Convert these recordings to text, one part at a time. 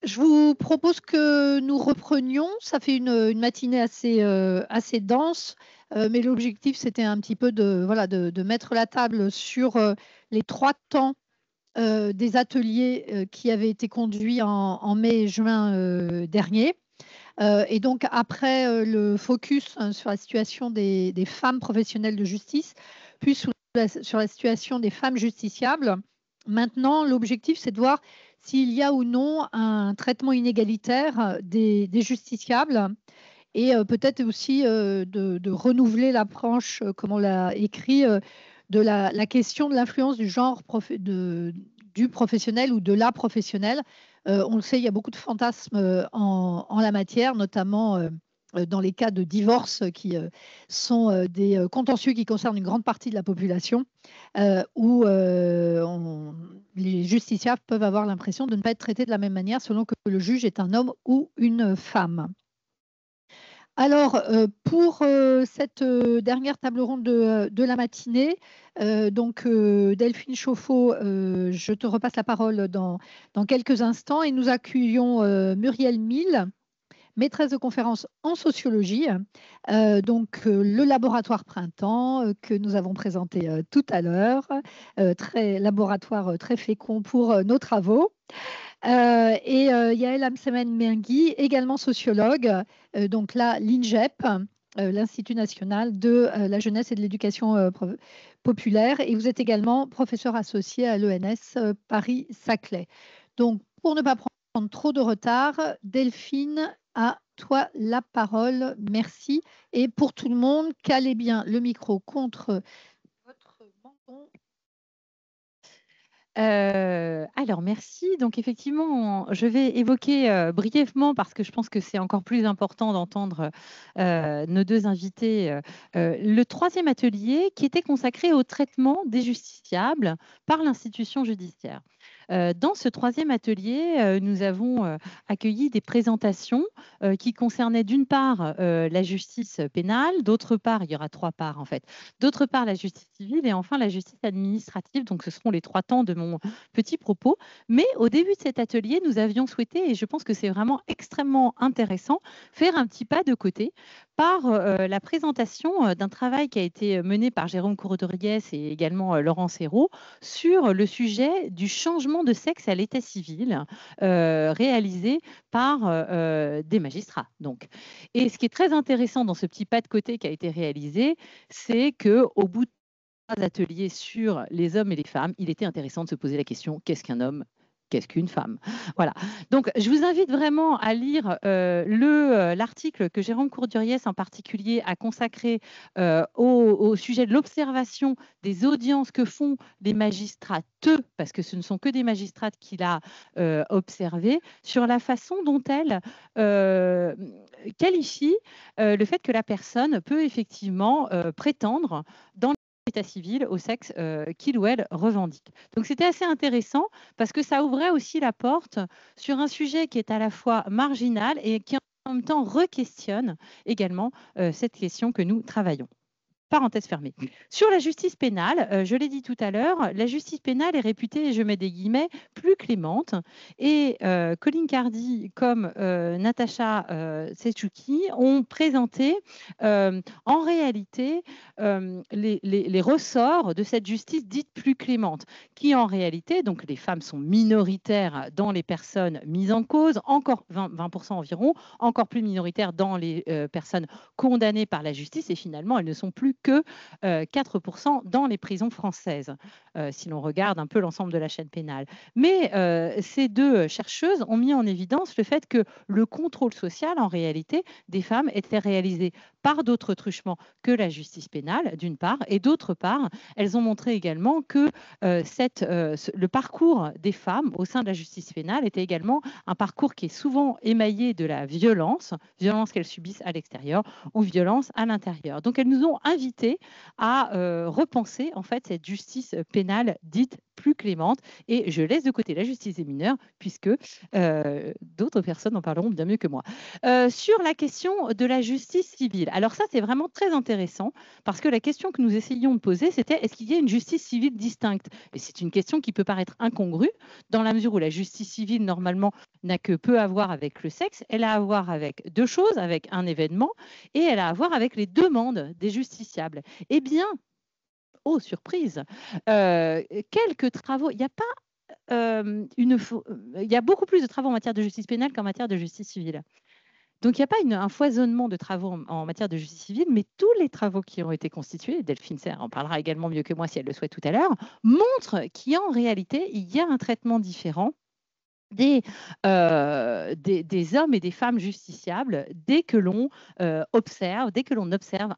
Je vous propose que nous reprenions. Ça fait une matinée assez dense, mais l'objectif, c'était un petit peu voilà, de mettre la table sur les 3 temps des ateliers qui avaient été conduits en mai et juin dernier. Et donc, après le focus sur la situation des femmes professionnelles de justice, puis sur la situation des femmes justiciables, maintenant, l'objectif, c'est de voir s'il y a ou non un traitement inégalitaire des justiciables et peut-être aussi de renouveler l'approche, comme on l'a écrit, de la question de l'influence du genre du professionnel ou de la professionnelle. On le sait, il y a beaucoup de fantasmes en la matière, notamment dans les cas de divorce qui sont des contentieux qui concernent une grande partie de la population, où les justiciables peuvent avoir l'impression de ne pas être traités de la même manière selon que le juge est un homme ou une femme. Alors, pour cette dernière table ronde de la matinée, Delphine Chauffeau, je te repasse la parole dans quelques instants et nous accueillons Muriel Mille, maîtresse de conférence en sociologie, le laboratoire Printemps que nous avons présenté tout à l'heure, laboratoire très fécond pour nos travaux. Yael Amsemen Mengui, également sociologue, donc là, l'INJEP, l'Institut national de la jeunesse et de l'éducation populaire, et vous êtes également professeur associé à l'ENS Paris-Saclay. Donc, pour ne pas prendre trop de retard, Delphine, à toi la parole. Merci. Et pour tout le monde, calez bien le micro contre votre menton. Alors, merci. Donc, effectivement, je vais évoquer brièvement, parce que je pense que c'est encore plus important d'entendre nos deux invités, le troisième atelier qui était consacré au traitement des justiciables par l'institution judiciaire. Dans ce troisième atelier, nous avons accueilli des présentations qui concernaient d'une part la justice pénale, d'autre part, il y aura 3 parts en fait, d'autre part la justice civile et enfin la justice administrative. Donc ce seront les 3 temps de mon petit propos. Mais au début de cet atelier, nous avions souhaité, et je pense que c'est vraiment extrêmement intéressant, faire un petit pas de côté par la présentation d'un travail qui a été mené par Jérôme Courdoriès et également Laurent Serrault sur le sujet du changement de sexe à l'état civil réalisé par des magistrats. Donc. Et ce qui est très intéressant dans ce petit pas de côté qui a été réalisé, c'est qu'au bout de 3 ateliers sur les hommes et les femmes, il était intéressant de se poser la question, qu'est-ce qu'un homme ? Qu'est-ce qu'une femme? Voilà. Donc, je vous invite vraiment à lire l'article que Jérôme Courduriès en particulier a consacré au sujet de l'observation des audiences que font les magistrates, parce que ce ne sont que des magistrates qu'il a observées, sur la façon dont elles qualifient le fait que la personne peut effectivement prétendre dans l'état civil au sexe qu'il ou elle revendique. Donc c'était assez intéressant parce que ça ouvrait aussi la porte sur un sujet qui est à la fois marginal et qui en même temps re-questionne également cette question que nous travaillons. Parenthèse fermée. Sur la justice pénale, je l'ai dit tout à l'heure, la justice pénale est réputée, et je mets des guillemets, plus clémente. Et Colline Cardy comme Natacha Sechouki ont présenté en réalité les ressorts de cette justice dite plus clémente, qui en réalité, donc les femmes sont minoritaires dans les personnes mises en cause, encore 20% environ, encore plus minoritaires dans les personnes condamnées par la justice, et finalement, elles ne sont plus que 4% dans les prisons françaises, si l'on regarde un peu l'ensemble de la chaîne pénale. Mais ces 2 chercheuses ont mis en évidence le fait que le contrôle social, en réalité, des femmes était réalisé par d'autres truchements que la justice pénale, d'une part, et d'autre part, elles ont montré également que le parcours des femmes au sein de la justice pénale était également un parcours qui est souvent émaillé de la violence qu'elles subissent à l'extérieur ou violence à l'intérieur. Donc, elles nous ont invités à repenser en fait cette justice pénale dite plus clémente. Et je laisse de côté la justice des mineurs, puisque d'autres personnes en parleront bien mieux que moi. Sur la question de la justice civile, alors ça, c'est vraiment très intéressant, parce que la question que nous essayions de poser, c'était est-ce qu'il y a une justice civile distincte? Et c'est une question qui peut paraître incongrue, dans la mesure où la justice civile, normalement, n'a que peu à voir avec le sexe. Elle a à voir avec deux choses, avec un événement, et elle a à voir avec les demandes des justiciables. Eh bien, oh surprise, quelques travaux, il n'y a pas il y a beaucoup plus de travaux en matière de justice pénale qu'en matière de justice civile. Donc, il n'y a pas un foisonnement de travaux en matière de justice civile, mais tous les travaux qui ont été constitués, Delphine Serre en parlera également mieux que moi si elle le souhaite tout à l'heure, montrent qu'en réalité, il y a un traitement différent des hommes et des femmes justiciables dès que l'on observe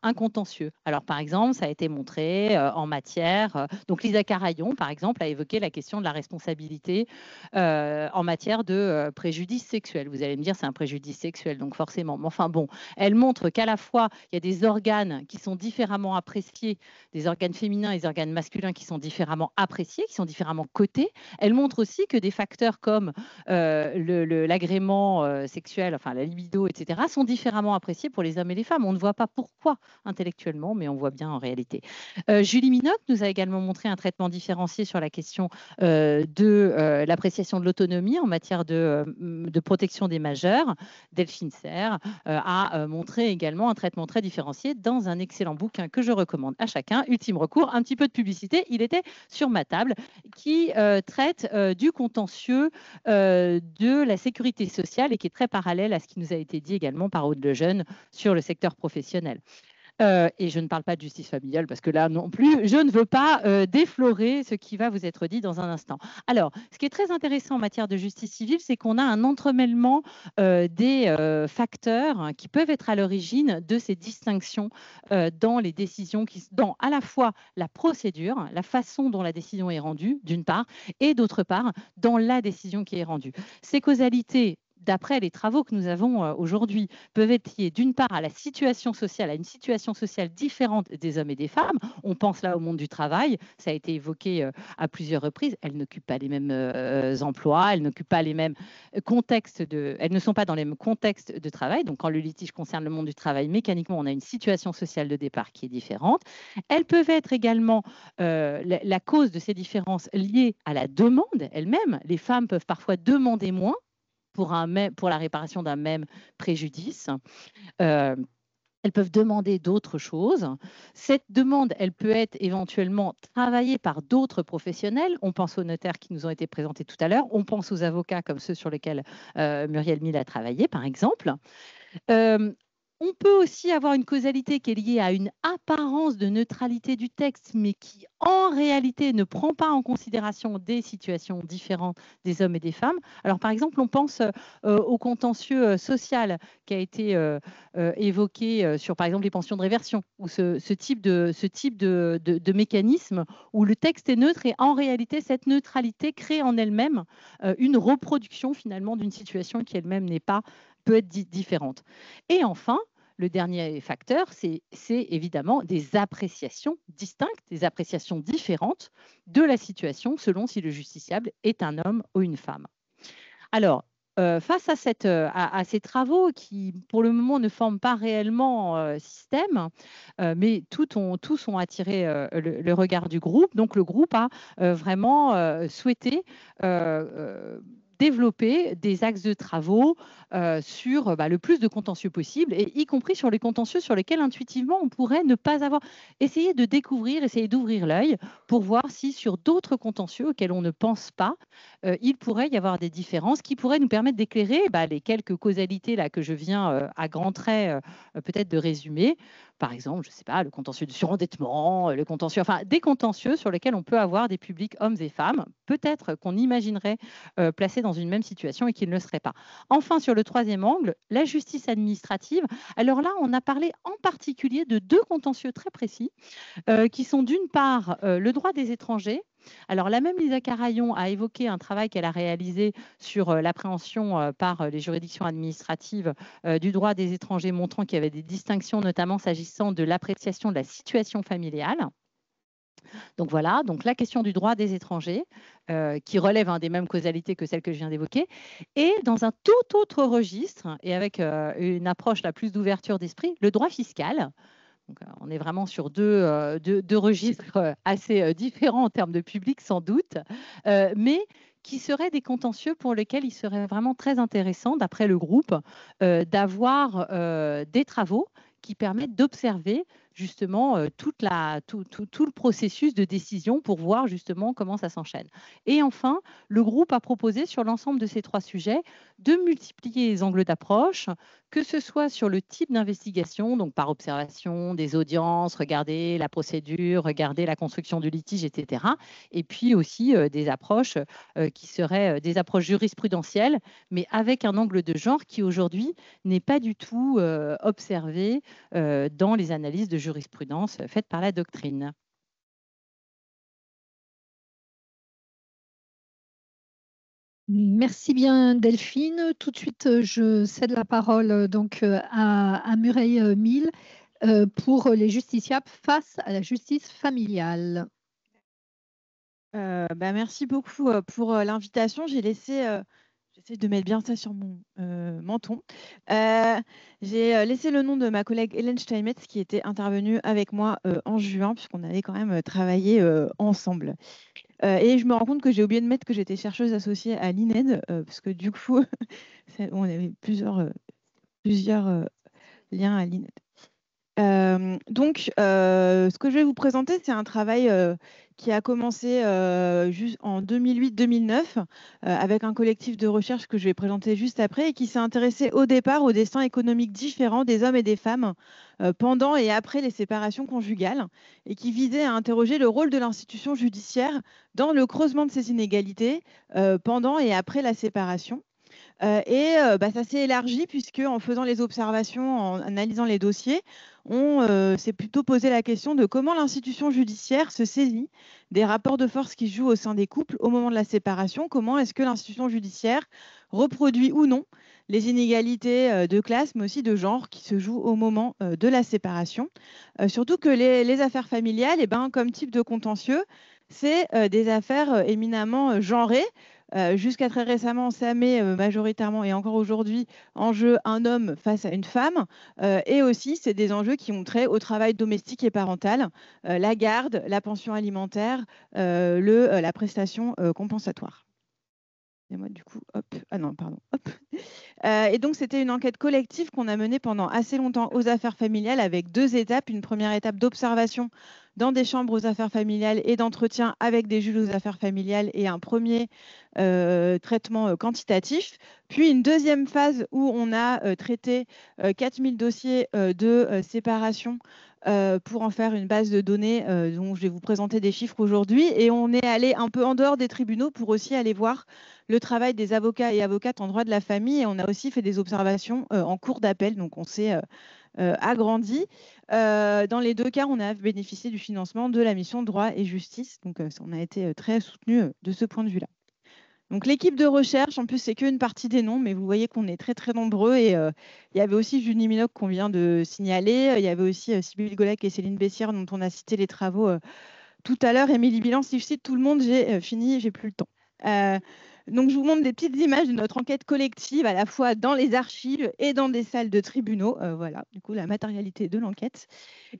un contentieux. Alors, par exemple, ça a été montré en matière. Donc, Lisa Carayon, par exemple, a évoqué la question de la responsabilité en matière de préjudice sexuel. Vous allez me dire, c'est un préjudice sexuel, donc forcément. Mais enfin, bon, elle montre qu'à la fois, il y a des organes qui sont différemment appréciés, des organes féminins et des organes masculins qui sont différemment appréciés, qui sont différemment cotés. Elle montre aussi que des facteurs comme l'agrément sexuel, enfin la libido, etc., sont différemment appréciés pour les hommes et les femmes. On ne voit pas pourquoi intellectuellement, mais on voit bien en réalité. Julie Minoc nous a également montré un traitement différencié sur la question de l'appréciation de l'autonomie en matière de protection des majeurs. Delphine Serre a montré également un traitement très différencié dans un excellent bouquin que je recommande à chacun. Ultime recours, un petit peu de publicité, il était sur ma table, qui traite du contentieux de la sécurité sociale et qui est très parallèle à ce qui nous a été dit également par Aude Lejeune sur le secteur professionnel. Et je ne parle pas de justice familiale parce que là non plus, je ne veux pas déflorer ce qui va vous être dit dans un instant. Alors, ce qui est très intéressant en matière de justice civile, c'est qu'on a un entremêlement des facteurs qui peuvent être à l'origine de ces distinctions dans les décisions, dans à la fois la procédure, la façon dont la décision est rendue, d'une part, et d'autre part, dans la décision qui est rendue. Ces causalités, d'après les travaux que nous avons aujourd'hui, peuvent être liées d'une part à la situation sociale, à une situation sociale différente des hommes et des femmes. On pense là au monde du travail, ça a été évoqué à plusieurs reprises. Elles n'occupent pas les mêmes emplois, elles n'occupent pas les mêmes contextes elles ne sont pas dans les mêmes contextes de travail. Donc, quand le litige concerne le monde du travail, mécaniquement, on a une situation sociale de départ qui est différente. Elles peuvent être également la cause de ces différences liées à la demande elle-même. Les femmes peuvent parfois demander moins pour la réparation d'un même préjudice. Elles peuvent demander d'autres choses. Cette demande, elle peut être éventuellement travaillée par d'autres professionnels. On pense aux notaires qui nous ont été présentés tout à l'heure. On pense aux avocats comme ceux sur lesquels Muriel Mille a travaillé, par exemple. On peut aussi avoir une causalité qui est liée à une apparence de neutralité du texte, mais qui en réalité ne prend pas en considération des situations différentes des hommes et des femmes. Alors par exemple, on pense au contentieux social qui a été évoqué sur par exemple les pensions de réversion, ou ce type de mécanisme où le texte est neutre et en réalité cette neutralité crée en elle-même une reproduction finalement d'une situation qui elle-même peut être différente. Et enfin, le dernier facteur, c'est évidemment des appréciations distinctes, des appréciations différentes de la situation selon si le justiciable est un homme ou une femme. Alors, face à ces travaux qui, pour le moment, ne forment pas réellement système, mais tous ont attiré le regard du groupe. Donc, le groupe a vraiment souhaité développer des axes de travaux sur le plus de contentieux possible, et y compris sur les contentieux sur lesquels intuitivement on pourrait ne pas avoir essayé de découvrir, essayer d'ouvrir l'œil pour voir si sur d'autres contentieux auxquels on ne pense pas, il pourrait y avoir des différences qui pourraient nous permettre d'éclairer les quelques causalités là que je viens à grands traits peut-être de résumer. Par exemple, je ne sais pas, le contentieux de surendettement, le contentieux, enfin des contentieux sur lesquels on peut avoir des publics hommes et femmes, peut-être qu'on imaginerait placés dans une même situation et qu'ils ne le seraient pas. Enfin, sur le troisième angle, la justice administrative. Alors là, on a parlé en particulier de deux contentieux très précis qui sont d'une part le droit des étrangers. Alors, la même Lisa Carayon a évoqué un travail qu'elle a réalisé sur l'appréhension par les juridictions administratives du droit des étrangers, montrant qu'il y avait des distinctions, notamment s'agissant de l'appréciation de la situation familiale. Donc voilà, donc la question du droit des étrangers, qui relève des mêmes causalités que celles que je viens d'évoquer, et dans un tout autre registre, et avec une approche la plus d'ouverture d'esprit, le droit fiscal. Donc, on est vraiment sur deux registres assez différents en termes de public, sans doute, mais qui seraient des contentieux pour lesquels il serait vraiment très intéressant, d'après le groupe, d'avoir des travaux qui permettent d'observer justement tout le processus de décision pour voir justement comment ça s'enchaîne. Et enfin, le groupe a proposé sur l'ensemble de ces 3 sujets de multiplier les angles d'approche, que ce soit sur le type d'investigation, donc par observation des audiences, regarder la procédure, regarder la construction du litige, etc. Et puis aussi des approches qui seraient des approches jurisprudentielles, mais avec un angle de genre qui aujourd'hui n'est pas du tout observé dans les analyses de jurisprudence faites par la doctrine. Merci bien Delphine. Tout de suite, je cède la parole donc à Mireille Mille pour les justiciables face à la justice familiale. Merci beaucoup pour l'invitation. J'essaie de mettre bien ça sur mon menton. J'ai laissé le nom de ma collègue Hélène Steinmetz qui était intervenue avec moi en juin, puisqu'on avait quand même travaillé ensemble. Et je me rends compte que j'ai oublié de mettre que j'étais chercheuse associée à l'INED, parce que du coup, on avait plusieurs liens à l'INED. Donc, ce que je vais vous présenter, c'est un travail qui a commencé juste en 2008-2009 avec un collectif de recherche que je vais présenter juste après et qui s'est intéressé au départ aux destins économiques différents des hommes et des femmes pendant et après les séparations conjugales et qui visait à interroger le rôle de l'institution judiciaire dans le creusement de ces inégalités pendant et après la séparation. Ça s'est élargi puisque en faisant les observations, en analysant les dossiers, on s'est plutôt posé la question de comment l'institution judiciaire se saisit des rapports de force qui se jouent au sein des couples au moment de la séparation. Comment est-ce que l'institution judiciaire reproduit ou non les inégalités de classe, mais aussi de genre qui se jouent au moment de la séparation. Surtout que les affaires familiales, comme type de contentieux, c'est des affaires éminemment genrées. Jusqu'à très récemment, ça met majoritairement et encore aujourd'hui en jeu un homme face à une femme. Et aussi, c'est des enjeux qui ont trait au travail domestique et parental, la garde, la pension alimentaire, la prestation compensatoire. Et moi, du coup, hop. Ah non, pardon. Hop. Et donc, c'était une enquête collective qu'on a menée pendant assez longtemps aux affaires familiales avec 2 étapes. Une première étape d'observation dans des chambres aux affaires familiales et d'entretien avec des juges aux affaires familiales et un premier traitement quantitatif. Puis une deuxième phase où on a traité 4000 dossiers de séparation pour en faire une base de données dont je vais vous présenter des chiffres aujourd'hui. Et on est allé un peu en dehors des tribunaux pour aussi aller voir le travail des avocats et avocates en droit de la famille. Et on a aussi fait des observations en cours d'appel. Donc, on s'est agrandi. Dans les 2 cas, on a bénéficié du financement de la mission droit et justice. Donc, on a été très soutenu de ce point de vue-là. Donc, l'équipe de recherche, en plus, c'est qu'une partie des noms, mais vous voyez qu'on est très, très nombreux. Et il y avait aussi Julie Minoc qu'on vient de signaler. Il y avait aussi Sybille Golec et Céline Bessière, dont on a cité les travaux tout à l'heure. Émilie Bilan, si je cite tout le monde, j'ai fini, j'ai plus le temps. Donc, je vous montre des petites images de notre enquête collective, à la fois dans les archives et dans des salles de tribunaux. Voilà, du coup, la matérialité de l'enquête.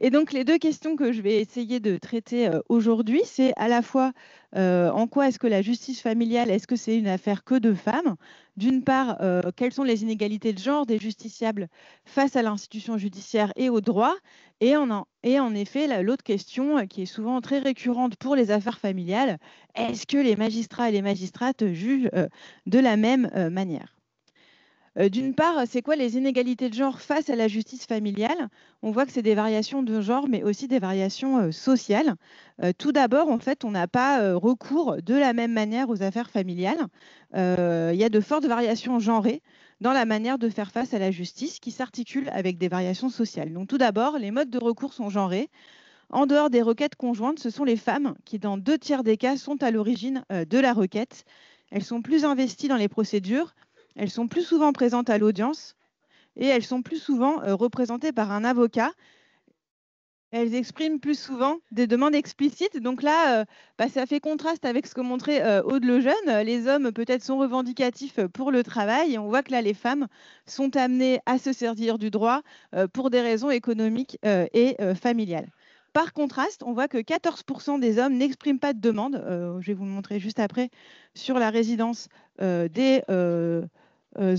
Et donc, les 2 questions que je vais essayer de traiter aujourd'hui, c'est à la fois en quoi est-ce que la justice familiale, est-ce que c'est une affaire que de femmes? D'une part, quelles sont les inégalités de genre des justiciables face à l'institution judiciaire et au droit? Et en effet, l'autre question qui est souvent très récurrente pour les affaires familiales, est-ce que les magistrats et les magistrates jugent de la même manière? D'une part, c'est quoi les inégalités de genre face à la justice familiale? On voit que c'est des variations de genre, mais aussi des variations sociales. Tout d'abord, en fait, on n'a pas recours de la même manière aux affaires familiales. Il y a de fortes variations genrées dans la manière de faire face à la justice qui s'articulent avec des variations sociales. Donc, tout d'abord, les modes de recours sont genrés. En dehors des requêtes conjointes, ce sont les femmes qui, dans 2 tiers des cas, sont à l'origine de la requête. Elles sont plus investies dans les procédures. Elles sont plus souvent présentes à l'audience et elles sont plus souvent représentées par un avocat Elles expriment plus souvent des demandes explicites. Donc là, ça fait contraste avec ce que montrait Aude Lejeune. Les hommes, peut-être, sont revendicatifs pour le travail. Et on voit que là, les femmes sont amenées à se servir du droit pour des raisons économiques et familiales. Par contraste, on voit que 14% des hommes n'expriment pas de demande. Je vais vous le montrer juste après sur la résidence des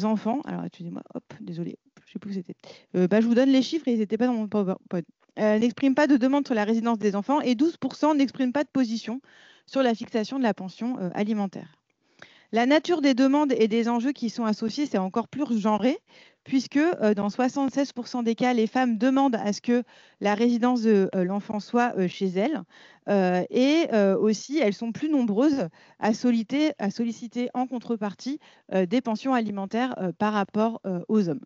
enfants. Alors, excusez-moi, hop, désolé, je ne sais plus où c'était. Je vous donne les chiffres et ils n'étaient pas dans mon PowerPoint. N'expriment pas de demande sur la résidence des enfants et 12% n'expriment pas de position sur la fixation de la pension alimentaire. La nature des demandes et des enjeux qui sont associés, c'est encore plus genré, puisque dans 76% des cas, les femmes demandent à ce que la résidence de l'enfant soit chez elles. Et aussi, elles sont plus nombreuses à solliciter en contrepartie des pensions alimentaires par rapport aux hommes.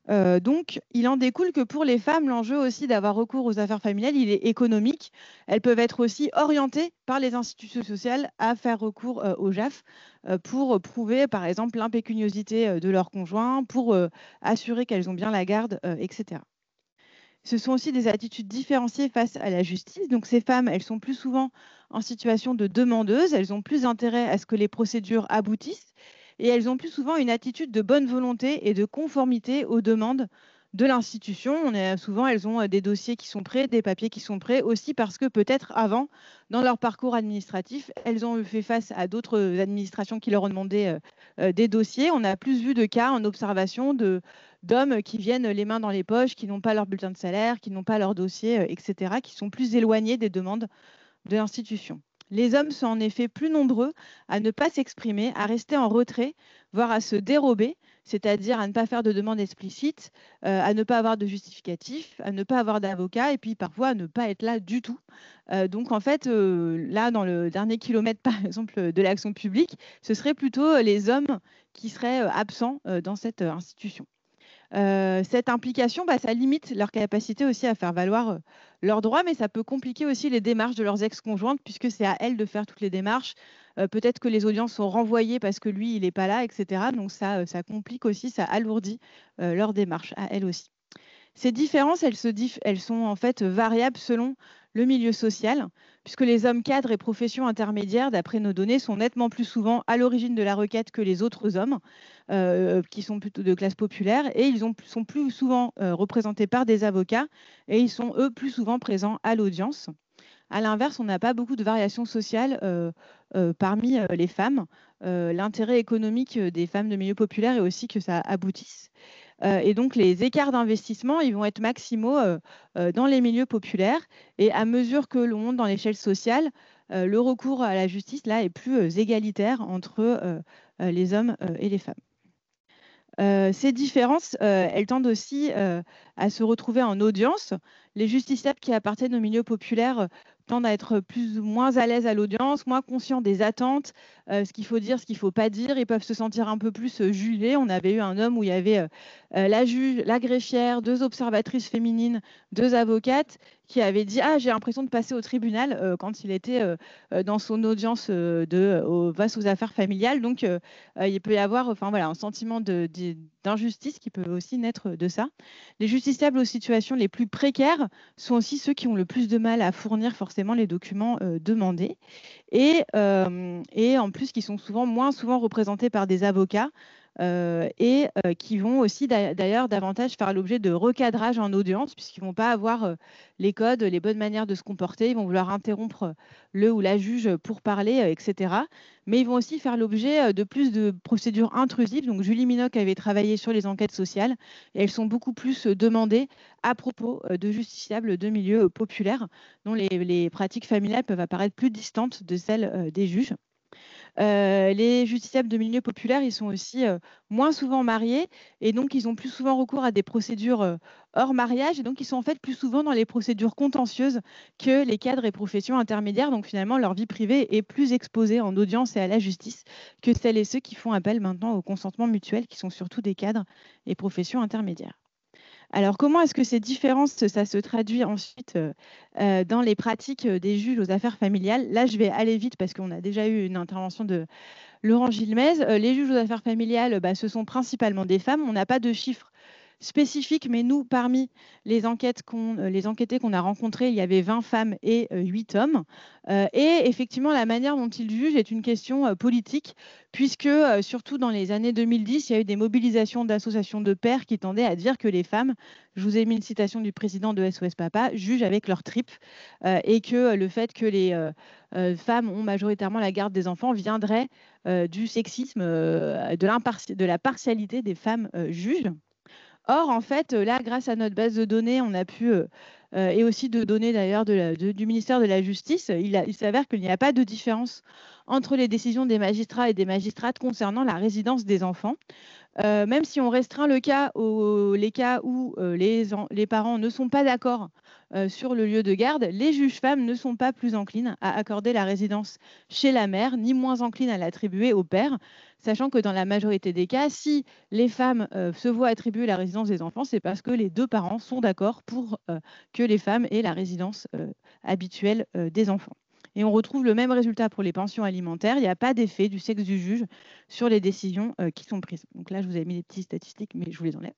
Donc, il en découle que pour les femmes, l'enjeu aussi d'avoir recours aux affaires familiales, il est économique. Elles peuvent être aussi orientées par les institutions sociales à faire recours au JAF pour prouver, par exemple, l'impécuniosité de leur conjoint, pour assurer qu'elles ont bien la garde, etc. Ce sont aussi des attitudes différenciées face à la justice. Donc, ces femmes, elles sont plus souvent en situation de demandeuse. Elles ont plus intérêt à ce que les procédures aboutissent. Et elles ont plus souvent une attitude de bonne volonté et de conformité aux demandes de l'institution. Souvent, elles ont des dossiers qui sont prêts, des papiers qui sont prêts, aussi parce que peut-être avant, dans leur parcours administratif, elles ont fait face à d'autres administrations qui leur ont demandé des dossiers. On a plus vu de cas en observation d'hommes qui viennent les mains dans les poches, qui n'ont pas leur bulletin de salaire, qui n'ont pas leur dossier, etc., qui sont plus éloignés des demandes de l'institution. Les hommes sont en effet plus nombreux à ne pas s'exprimer, à rester en retrait, voire à se dérober, c'est-à-dire à ne pas faire de demande explicite, à ne pas avoir de justificatif, à ne pas avoir d'avocat et puis parfois à ne pas être là du tout. Donc en fait, là, dans le dernier kilomètre, par exemple, de l'action publique, ce serait plutôt les hommes qui seraient absents dans cette institution. Cette implication, ça limite leur capacité aussi à faire valoir leurs droits, mais ça peut compliquer aussi les démarches de leurs ex-conjointes, puisque c'est à elles de faire toutes les démarches. Peut-être que les audiences sont renvoyées parce que lui, il n'est pas là, etc. Donc ça complique aussi, ça alourdit leurs démarches à elles aussi. Ces différences, elles sont en fait variables selon le milieu social, puisque les hommes cadres et professions intermédiaires, d'après nos données, sont nettement plus souvent à l'origine de la requête que les autres hommes, qui sont plutôt de classe populaire, et ils sont plus souvent représentés par des avocats, et ils sont, eux, plus souvent présents à l'audience. À l'inverse, on n'a pas beaucoup de variations sociales parmi les femmes. L'intérêt économique des femmes de milieu populaire est aussi que ça aboutisse. Et donc, les écarts d'investissement, ils vont être maximaux dans les milieux populaires. Et à mesure que l'on monte dans l'échelle sociale, le recours à la justice, là, est plus égalitaire entre les hommes et les femmes. Ces différences, elles tendent aussi à se retrouver en audience. Les justiciables qui appartiennent au milieu populaire tendent à être plus ou moins à l'aise à l'audience, moins conscients des attentes, ce qu'il faut dire, ce qu'il ne faut pas dire. Ils peuvent se sentir un peu plus jugés. On avait eu un homme où il y avait la juge, la greffière, 2 observatrices féminines, 2 avocates qui avaient dit « Ah, j'ai l'impression de passer au tribunal quand il était dans son audience face aux affaires familiales. » Donc, il peut y avoir un sentiment d'injustice qui peut aussi naître de ça. Les justiciables aux situations les plus précaires sont aussi ceux qui ont le plus de mal à fournir forcément les documents demandés et en plus qui sont moins souvent représentés par des avocats et qui vont aussi d'ailleurs davantage faire l'objet de recadrage en audience puisqu'ils ne vont pas avoir les codes, les bonnes manières de se comporter, ils vont vouloir interrompre le ou la juge pour parler, etc. Mais ils vont aussi faire l'objet de plus de procédures intrusives. Donc Julie Minoc avait travaillé sur les enquêtes sociales et elles sont beaucoup plus demandées à propos de justiciables de milieux populaires dont les pratiques familiales peuvent apparaître plus distantes de celles des juges. Les justiciables de milieu populaire, ils sont aussi moins souvent mariés et donc ils ont plus souvent recours à des procédures hors mariage et donc ils sont en fait plus souvent dans les procédures contentieuses que les cadres et professions intermédiaires. Donc finalement, leur vie privée est plus exposée en audience et à la justice que celles et ceux qui font appel maintenant au consentement mutuel, qui sont surtout des cadres et professions intermédiaires. Alors, comment est-ce que ces différences, ça se traduit ensuite dans les pratiques des juges aux affaires familiales? Là, je vais aller vite parce qu'on a déjà eu une intervention de Laurent Gilmez. Les juges aux affaires familiales, ce sont principalement des femmes. On n'a pas de chiffres spécifique, mais nous, parmi les enquêtés qu'on a rencontrés, il y avait 20 femmes et 8 hommes. Et effectivement, la manière dont ils jugent est une question politique, puisque surtout dans les années 2010, il y a eu des mobilisations d'associations de pères qui tendaient à dire que les femmes, je vous ai mis une citation du président de SOS Papa, jugent avec leurs tripes, et que le fait que les femmes ont majoritairement la garde des enfants viendrait du sexisme, de la partialité des femmes juges. Or, en fait, là, grâce à notre base de données, on a pu, et aussi de données d'ailleurs du ministère de la Justice, il s'avère qu'il n'y a pas de différence entre les décisions des magistrats et des magistrates concernant la résidence des enfants. Même si on restreint les cas où les parents ne sont pas d'accord sur le lieu de garde, les juges femmes ne sont pas plus enclines à accorder la résidence chez la mère, ni moins enclines à l'attribuer au père, sachant que dans la majorité des cas, si les femmes se voient attribuer la résidence des enfants, c'est parce que les deux parents sont d'accord pour que les femmes aient la résidence habituelle des enfants. Et on retrouve le même résultat pour les pensions alimentaires. Il n'y a pas d'effet du sexe du juge sur les décisions qui sont prises. Donc là, je vous avais mis des petites statistiques, mais je vous les enlève.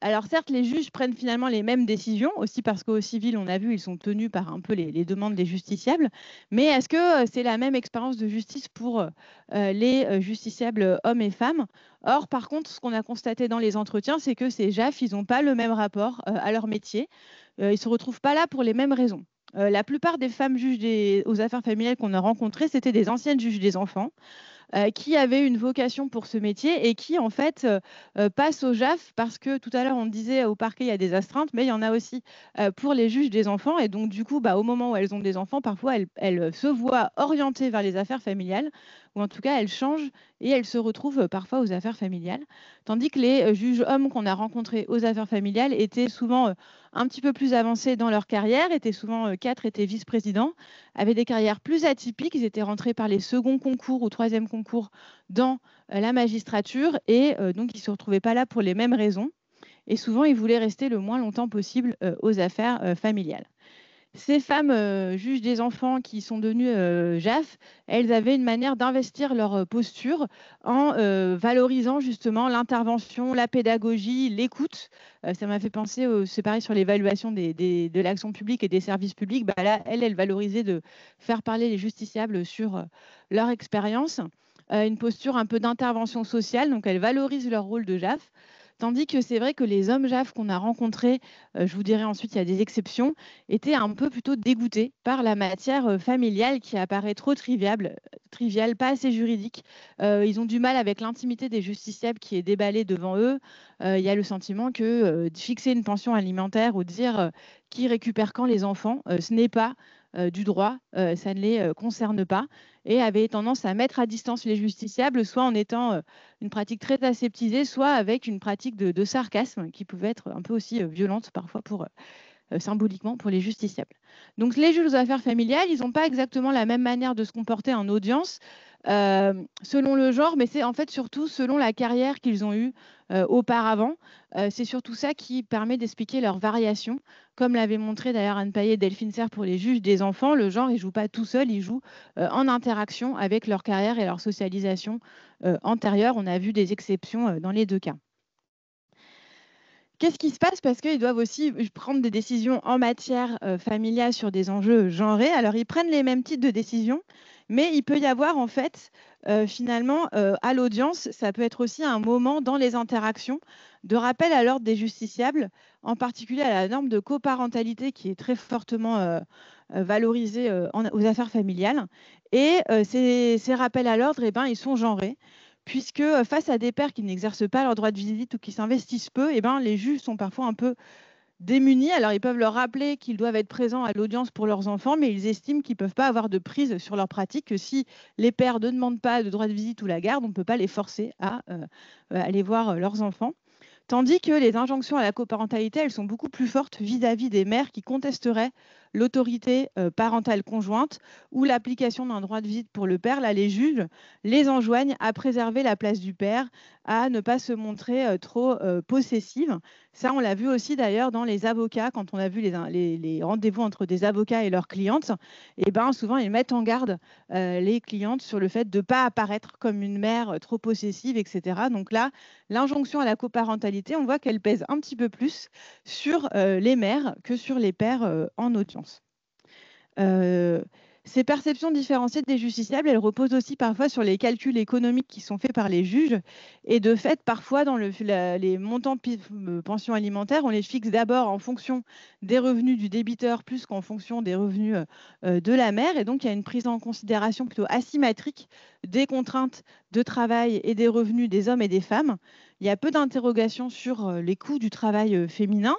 Alors certes, les juges prennent finalement les mêmes décisions, aussi parce qu'au civil, on a vu, ils sont tenus par un peu les demandes des justiciables. Mais est-ce que c'est la même expérience de justice pour les justiciables hommes et femmes? Or, par contre, ce qu'on a constaté dans les entretiens, c'est que ces JAF, ils n'ont pas le même rapport à leur métier. Ils ne se retrouvent pas là pour les mêmes raisons. La plupart des femmes juges aux affaires familiales qu'on a rencontrées, c'était des anciennes juges des enfants qui avaient une vocation pour ce métier et qui, en fait, passent au JAF parce que tout à l'heure, on disait au parquet, il y a des astreintes, mais il y en a aussi pour les juges des enfants. Et donc, du coup, au moment où elles ont des enfants, parfois, elles se voient orientées vers les affaires familiales, ou en tout cas, elles changent et elles se retrouvent parfois aux affaires familiales. Tandis que les juges hommes qu'on a rencontrés aux affaires familiales étaient souvent un petit peu plus avancés dans leur carrière, étaient souvent 4 étaient vice-présidents, avaient des carrières plus atypiques. Ils étaient rentrés par les seconds concours ou troisième concours dans la magistrature et donc ils ne se retrouvaient pas là pour les mêmes raisons. Et souvent, ils voulaient rester le moins longtemps possible aux affaires familiales. Ces femmes juges des enfants qui sont devenues JAF, elles avaient une manière d'investir leur posture en valorisant justement l'intervention, la pédagogie, l'écoute. Ça m'a fait penser, c'est pareil sur l'évaluation de l'action publique et des services publics. Là, elles valorisaient de faire parler les justiciables sur leur expérience. Une posture un peu d'intervention sociale, donc elles valorisent leur rôle de JAF. Tandis que c'est vrai que les hommes JAF qu'on a rencontrés, je vous dirai ensuite, il y a des exceptions, étaient un peu plutôt dégoûtés par la matière familiale qui apparaît trop triviale, pas assez juridique. Ils ont du mal avec l'intimité des justiciables qui est déballée devant eux. Il y a le sentiment que fixer une pension alimentaire ou dire qui récupère quand les enfants, ce n'est pas du droit, ça ne les concerne pas, et avait tendance à mettre à distance les justiciables, soit en étant une pratique très aseptisée, soit avec une pratique de sarcasme qui pouvait être un peu aussi violente parfois symboliquement pour les justiciables. Donc les juges aux affaires familiales, ils n'ont pas exactement la même manière de se comporter en audience selon le genre, mais c'est en fait surtout selon la carrière qu'ils ont eue auparavant. C'est surtout ça qui permet d'expliquer leur variation. Comme l'avait montré d'ailleurs Anne Payet et Delphine Serre pour les juges des enfants, le genre, il ne joue pas tout seul, il joue en interaction avec leur carrière et leur socialisation antérieure. On a vu des exceptions dans les deux cas. Qu'est-ce qui se passe? Parce qu'ils doivent aussi prendre des décisions en matière familiale sur des enjeux genrés. Alors, ils prennent les mêmes types de décisions, mais il peut y avoir en fait, finalement, à l'audience, ça peut être aussi un moment dans les interactions de rappel à l'ordre des justiciables, en particulier à la norme de coparentalité qui est très fortement valorisée aux affaires familiales. Et ces rappels à l'ordre, ils sont genrés, puisque face à des pères qui n'exercent pas leur droit de visite ou qui s'investissent peu, les juges sont parfois un peu démunis. Alors, ils peuvent leur rappeler qu'ils doivent être présents à l'audience pour leurs enfants, mais ils estiment qu'ils ne peuvent pas avoir de prise sur leur pratique, que si les pères ne demandent pas de droit de visite ou la garde, on ne peut pas les forcer à aller voir leurs enfants. Tandis que les injonctions à la coparentalité, elles sont beaucoup plus fortes vis-à-vis des mères qui contesteraient l'autorité parentale conjointe ou l'application d'un droit de visite pour le père. Là, les juges les enjoignent à préserver la place du père, à ne pas se montrer trop possessive. Ça, on l'a vu aussi d'ailleurs dans les avocats, quand on a vu les rendez-vous entre des avocats et leurs clientes, et ben, souvent ils mettent en garde les clientes sur le fait de ne pas apparaître comme une mère trop possessive, etc. Donc là, l'injonction à la coparentalité, on voit qu'elle pèse un petit peu plus sur les mères que sur les pères en audience. Ces perceptions différenciées des justiciables, elles reposent aussi parfois sur les calculs économiques qui sont faits par les juges. Et de fait, parfois, dans les montants de pension alimentaire, on les fixe d'abord en fonction des revenus du débiteur plus qu'en fonction des revenus de la mère. Et donc, il y a une prise en considération plutôt asymétrique des contraintes de travail et des revenus des hommes et des femmes. Il y a peu d'interrogations sur les coûts du travail féminin,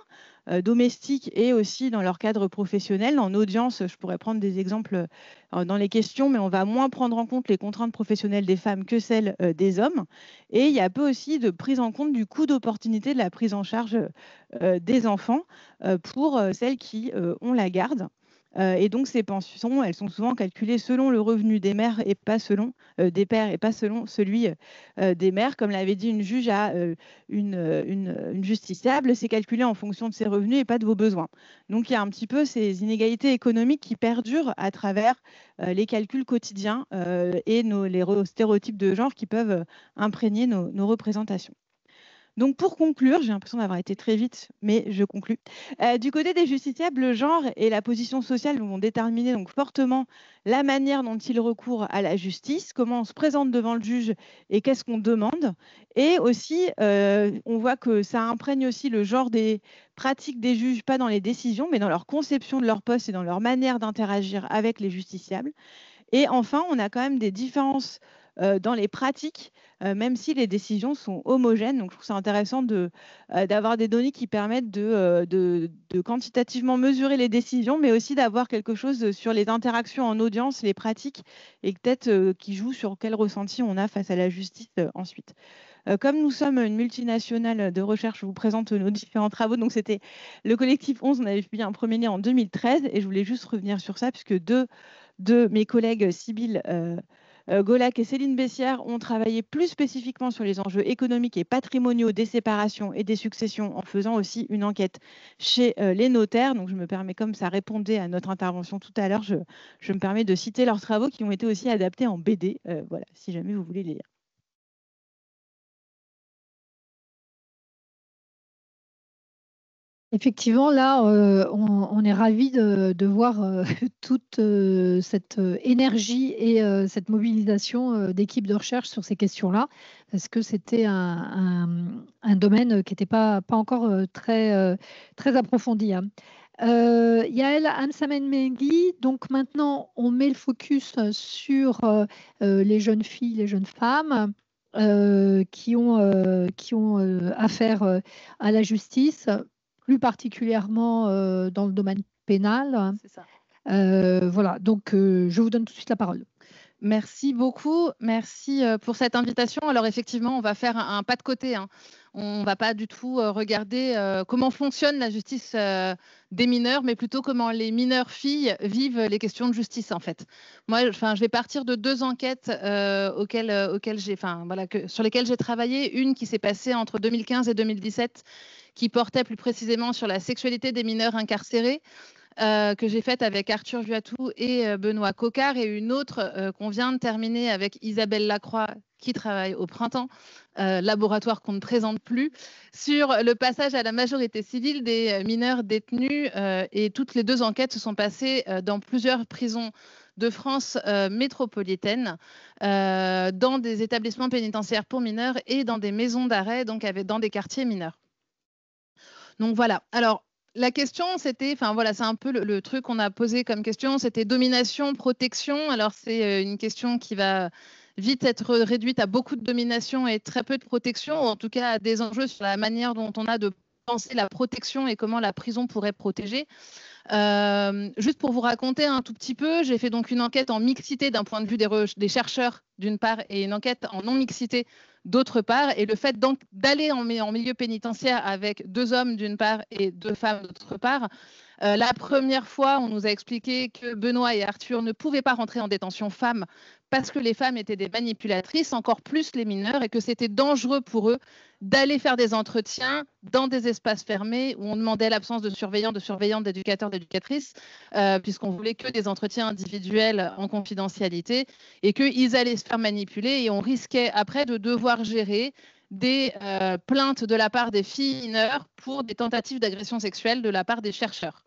domestiques et aussi dans leur cadre professionnel. En audience, je pourrais prendre des exemples dans les questions, mais on va moins prendre en compte les contraintes professionnelles des femmes que celles des hommes. Et il y a peu aussi de prise en compte du coût d'opportunité de la prise en charge des enfants pour celles qui ont la garde. Et donc, ces pensions, elles sont souvent calculées selon le revenu des mères et pas selon des pères et pas selon celui des mères. Comme l'avait dit une juge à une justiciable, c'est calculé en fonction de ses revenus et pas de vos besoins. Donc, il y a un petit peu ces inégalités économiques qui perdurent à travers les calculs quotidiens et les stéréotypes de genre qui peuvent imprégner nos représentations. Donc, pour conclure, j'ai l'impression d'avoir été très vite, mais je conclus. Du côté des justiciables, le genre et la position sociale vont déterminer donc fortement la manière dont ils recourent à la justice, comment on se présente devant le juge et qu'est-ce qu'on demande. Et aussi, on voit que ça imprègne aussi le genre des pratiques des juges, pas dans les décisions, mais dans leur conception de leur poste et dans leur manière d'interagir avec les justiciables. Et enfin, on a quand même des différences dans les pratiques, même si les décisions sont homogènes. Donc, je trouve ça intéressant d'avoir des données qui permettent de quantitativement mesurer les décisions, mais aussi d'avoir quelque chose sur les interactions en audience, les pratiques, et peut-être qui joue sur quel ressenti on a face à la justice ensuite. Comme nous sommes une multinationale de recherche, je vous présente nos différents travaux. Donc, c'était le collectif 11, on avait publié un premier lien en 2013, et je voulais juste revenir sur ça, puisque deux de mes collègues, Sybille Golac et Céline Bessière, ont travaillé plus spécifiquement sur les enjeux économiques et patrimoniaux des séparations et des successions en faisant aussi une enquête chez les notaires. Donc, je me permets, comme ça répondait à notre intervention tout à l'heure, je me permets de citer leurs travaux qui ont été aussi adaptés en BD, voilà, si jamais vous voulez les lire. Effectivement, là, on est ravis de voir toute cette énergie et cette mobilisation d'équipes de recherche sur ces questions-là, parce que c'était un domaine qui n'était pas encore très approfondi, hein. Yael Amsamen-Mengui, donc maintenant, on met le focus sur les jeunes filles, les jeunes femmes qui ont affaire à la justice, plus particulièrement dans le domaine pénal. C'est ça. Voilà, donc je vous donne tout de suite la parole. Merci beaucoup. Merci pour cette invitation. Alors effectivement, on va faire un pas de côté, hein. On ne va pas du tout regarder comment fonctionne la justice des mineurs, mais plutôt comment les mineures filles vivent les questions de justice, en fait. Moi, je vais partir de deux enquêtes sur lesquelles j'ai travaillé. Une qui s'est passée entre 2015 et 2017, qui portait plus précisément sur la sexualité des mineurs incarcérés, que j'ai faite avec Arthur Vuatou et Benoît Coquart, et une autre qu'on vient de terminer avec Isabelle Lacroix, qui travaille au Printemps, laboratoire qu'on ne présente plus, sur le passage à la majorité civile des mineurs détenus. Et toutes les deux enquêtes se sont passées dans plusieurs prisons de France métropolitaine, dans des établissements pénitentiaires pour mineurs et dans des maisons d'arrêt, donc dans des quartiers mineurs. Donc voilà. Alors, la question, c'était, c'est un peu le truc qu'on a posé comme question, c'était domination, protection. Alors, c'est une question qui va vite être réduite à beaucoup de domination et très peu de protection, ou en tout cas à des enjeux sur la manière dont on a de penser la protection et comment la prison pourrait protéger. Juste pour vous raconter un tout petit peu, j'ai fait donc une enquête en mixité d'un point de vue des chercheurs d'une part et une enquête en non-mixité d'autre part. Et le fait d'aller en milieu pénitentiaire avec deux hommes d'une part et deux femmes d'autre part La première fois, on nous a expliqué que Benoît et Arthur ne pouvaient pas rentrer en détention femmes parce que les femmes étaient des manipulatrices, encore plus les mineurs, et que c'était dangereux pour eux d'aller faire des entretiens dans des espaces fermés où on demandait l'absence de surveillants, d'éducateurs, d'éducatrices, puisqu'on voulait que des entretiens individuels en confidentialité, et qu'ils allaient se faire manipuler, et on risquait après de devoir gérer des plaintes de la part des filles mineures pour des tentatives d'agression sexuelle de la part des chercheurs.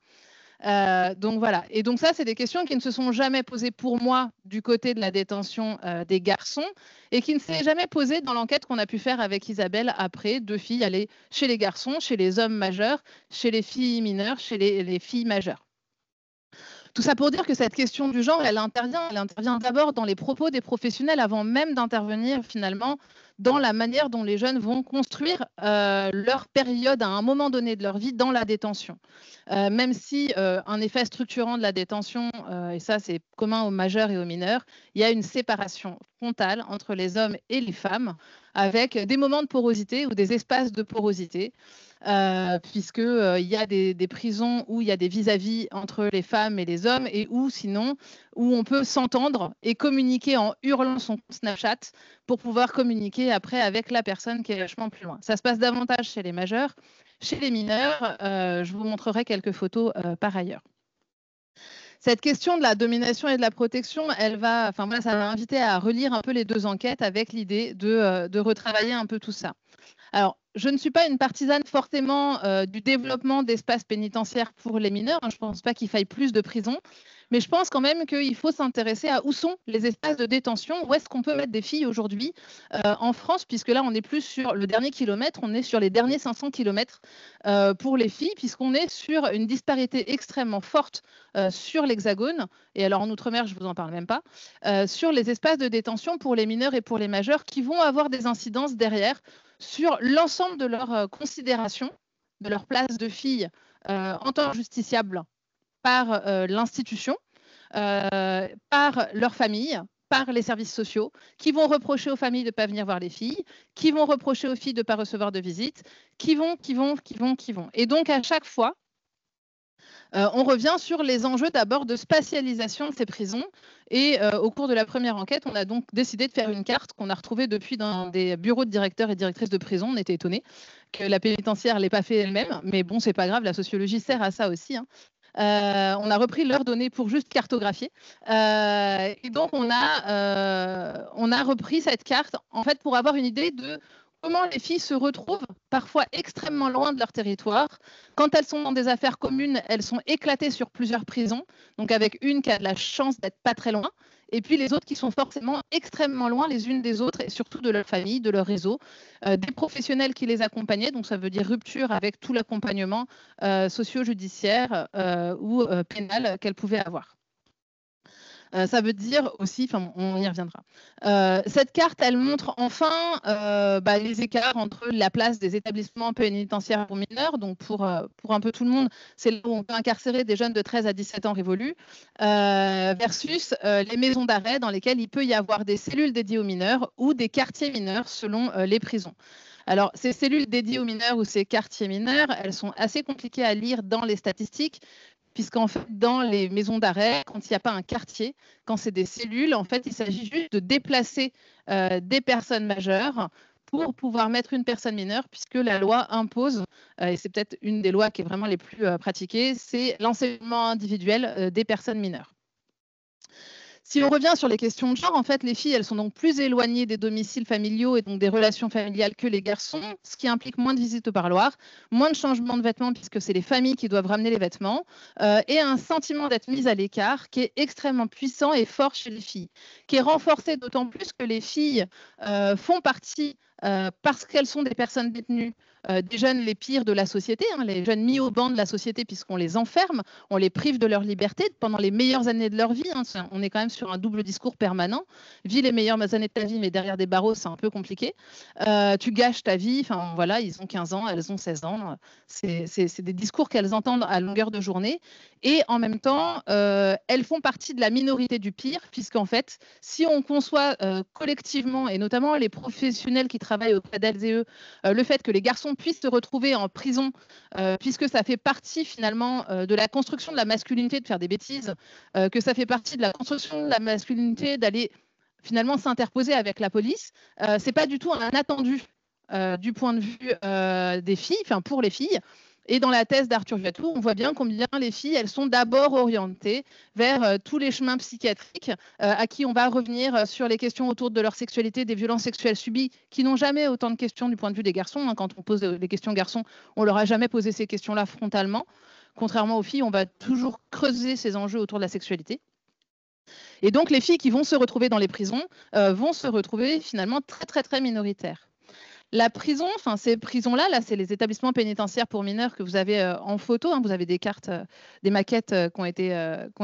Donc voilà. Et donc ça, c'est des questions qui ne se sont jamais posées pour moi du côté de la détention des garçons et qui ne s'est jamais posée dans l'enquête qu'on a pu faire avec Isabelle après, 2 filles aller chez les garçons, chez les hommes majeurs, chez les filles mineures, chez les filles majeures. Tout ça pour dire que cette question du genre, elle intervient d'abord dans les propos des professionnels avant même d'intervenir finalement dans la manière dont les jeunes vont construire leur période à un moment donné de leur vie dans la détention. Même si un effet structurant de la détention, et ça c'est commun aux majeurs et aux mineurs, il y a une séparation frontale entre les hommes et les femmes avec des moments de porosité ou des espaces de porosité. Puisqu'il y a des prisons où il y a des vis-à-vis entre les femmes et les hommes et où sinon, où on peut s'entendre et communiquer en hurlant son Snapchat pour pouvoir communiquer après avec la personne qui est vachement plus loin. Ça se passe davantage chez les majeurs. Chez les mineurs, je vous montrerai quelques photos par ailleurs. Cette question de la domination et de la protection, ça va inviter à relire un peu les 2 enquêtes avec l'idée de retravailler un peu tout ça. Alors, je ne suis pas une partisane forcément du développement d'espaces pénitentiaires pour les mineurs. Je ne pense pas qu'il faille plus de prisons. Mais je pense quand même qu'il faut s'intéresser à où sont les espaces de détention, où est-ce qu'on peut mettre des filles aujourd'hui en France, puisque là, on n'est plus sur le dernier kilomètre, on est sur les derniers 500 kilomètres pour les filles, puisqu'on est sur une disparité extrêmement forte sur l'Hexagone, et alors en Outre-mer, je ne vous en parle même pas, sur les espaces de détention pour les mineurs et pour les majeurs qui vont avoir des incidences derrière sur l'ensemble de leurs considérations, de leur place de filles en tant que justiciables par l'institution, par leur famille, par les services sociaux, qui vont reprocher aux familles de ne pas venir voir les filles, qui vont reprocher aux filles de ne pas recevoir de visite, qui vont. Et donc, à chaque fois, on revient sur les enjeux d'abord de spatialisation de ces prisons. Et au cours de la première enquête, on a donc décidé de faire une carte qu'on a retrouvée depuis dans des bureaux de directeurs et directrices de prison. On était étonnés que la pénitentiaire ne l'ait pas fait elle-même. Mais bon, c'est pas grave, la sociologie sert à ça aussi. On a repris leurs données pour juste cartographier. Et donc, on a repris cette carte en fait, pour avoir une idée de comment les filles se retrouvent parfois extrêmement loin de leur territoire. Quand elles sont dans des affaires communes, elles sont éclatées sur plusieurs prisons, donc avec une qui a de la chance d'être pas très loin, et puis les autres qui sont forcément extrêmement loin les unes des autres, et surtout de leur famille, de leur réseau, des professionnels qui les accompagnaient, donc ça veut dire rupture avec tout l'accompagnement socio-judiciaire ou pénal qu'elles pouvaient avoir. Ça veut dire aussi, on y reviendra. Cette carte, elle montre enfin les écarts entre la place des établissements pénitentiaires pour mineurs, donc pour un peu tout le monde, c'est là où on peut incarcérer des jeunes de 13 à 17 ans révolus, versus les maisons d'arrêt dans lesquelles il peut y avoir des cellules dédiées aux mineurs ou des quartiers mineurs selon les prisons. Alors, ces cellules dédiées aux mineurs ou ces quartiers mineurs, elles sont assez compliquées à lire dans les statistiques, puisqu'en fait, dans les maisons d'arrêt, quand il n'y a pas un quartier, quand c'est des cellules, en fait, il s'agit juste de déplacer des personnes majeures pour pouvoir mettre une personne mineure, puisque la loi impose, et c'est peut-être une des lois qui est vraiment les plus pratiquées, c'est l'enseignement individuel des personnes mineures. Si on revient sur les questions de genre, en fait, les filles, elles sont donc plus éloignées des domiciles familiaux et donc des relations familiales que les garçons, ce qui implique moins de visites au parloir, moins de changements de vêtements puisque c'est les familles qui doivent ramener les vêtements, et un sentiment d'être mise à l'écart qui est extrêmement puissant et fort chez les filles, qui est renforcé d'autant plus que les filles font partie, parce qu'elles sont des personnes détenues, des jeunes les pires de la société, les jeunes mis au banc de la société puisqu'on les enferme, on les prive de leur liberté pendant les meilleures années de leur vie. On est quand même sur un double discours permanent. Vis les meilleures années de ta vie, mais derrière des barreaux, c'est un peu compliqué. Tu gâches ta vie. Enfin, voilà, ils ont 15 ans, elles ont 16 ans. C'est des discours qu'elles entendent à longueur de journée. Et en même temps, elles font partie de la minorité du pire, puisqu'en fait, si on conçoit collectivement, et notamment les professionnels qui travaillent auprès d'elles et eux, le fait que les garçons garçons puissent se retrouver en prison, puisque ça fait partie finalement de la construction de la masculinité de faire des bêtises, que ça fait partie de la construction de la masculinité d'aller finalement s'interposer avec la police, c'est pas du tout un attendu du point de vue des filles, enfin pour les filles. Et dans la thèse d'Arthur Viatou, on voit bien combien les filles, elles sont d'abord orientées vers tous les chemins psychiatriques, à qui on va revenir sur les questions autour de leur sexualité, des violences sexuelles subies, qui n'ont jamais autant de questions du point de vue des garçons. Hein. Quand on pose les questions garçons, on leur a jamais posé ces questions-là frontalement. Contrairement aux filles, on va toujours creuser ces enjeux autour de la sexualité. Et donc, les filles qui vont se retrouver dans les prisons vont se retrouver finalement très, très, très minoritaires. La prison, enfin ces prisons-là, c'est les établissements pénitentiaires pour mineurs que vous avez en photo. Hein, vous avez des cartes, des maquettes qui ont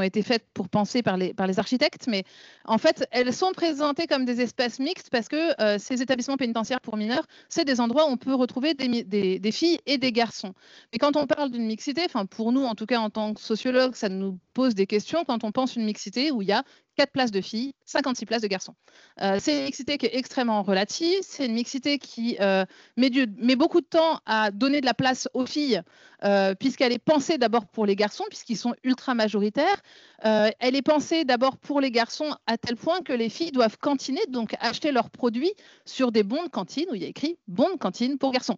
été faites pour penser par les architectes, mais en fait, elles sont présentées comme des espaces mixtes parce que ces établissements pénitentiaires pour mineurs, c'est des endroits où on peut retrouver des filles et des garçons. Mais quand on parle d'une mixité, enfin pour nous, en tout cas en tant que sociologues, ça nous pose des questions quand on pense une mixité où il y a 4 places de filles, 56 places de garçons. C'est une mixité qui est extrêmement relative, c'est une mixité qui met beaucoup de temps à donner de la place aux filles, puisqu'elle est pensée d'abord pour les garçons, puisqu'ils sont ultra majoritaires. Elle est pensée d'abord pour les garçons à tel point que les filles doivent cantiner, donc acheter leurs produits sur des bons de cantine où il y a écrit « bons de cantine pour garçons ».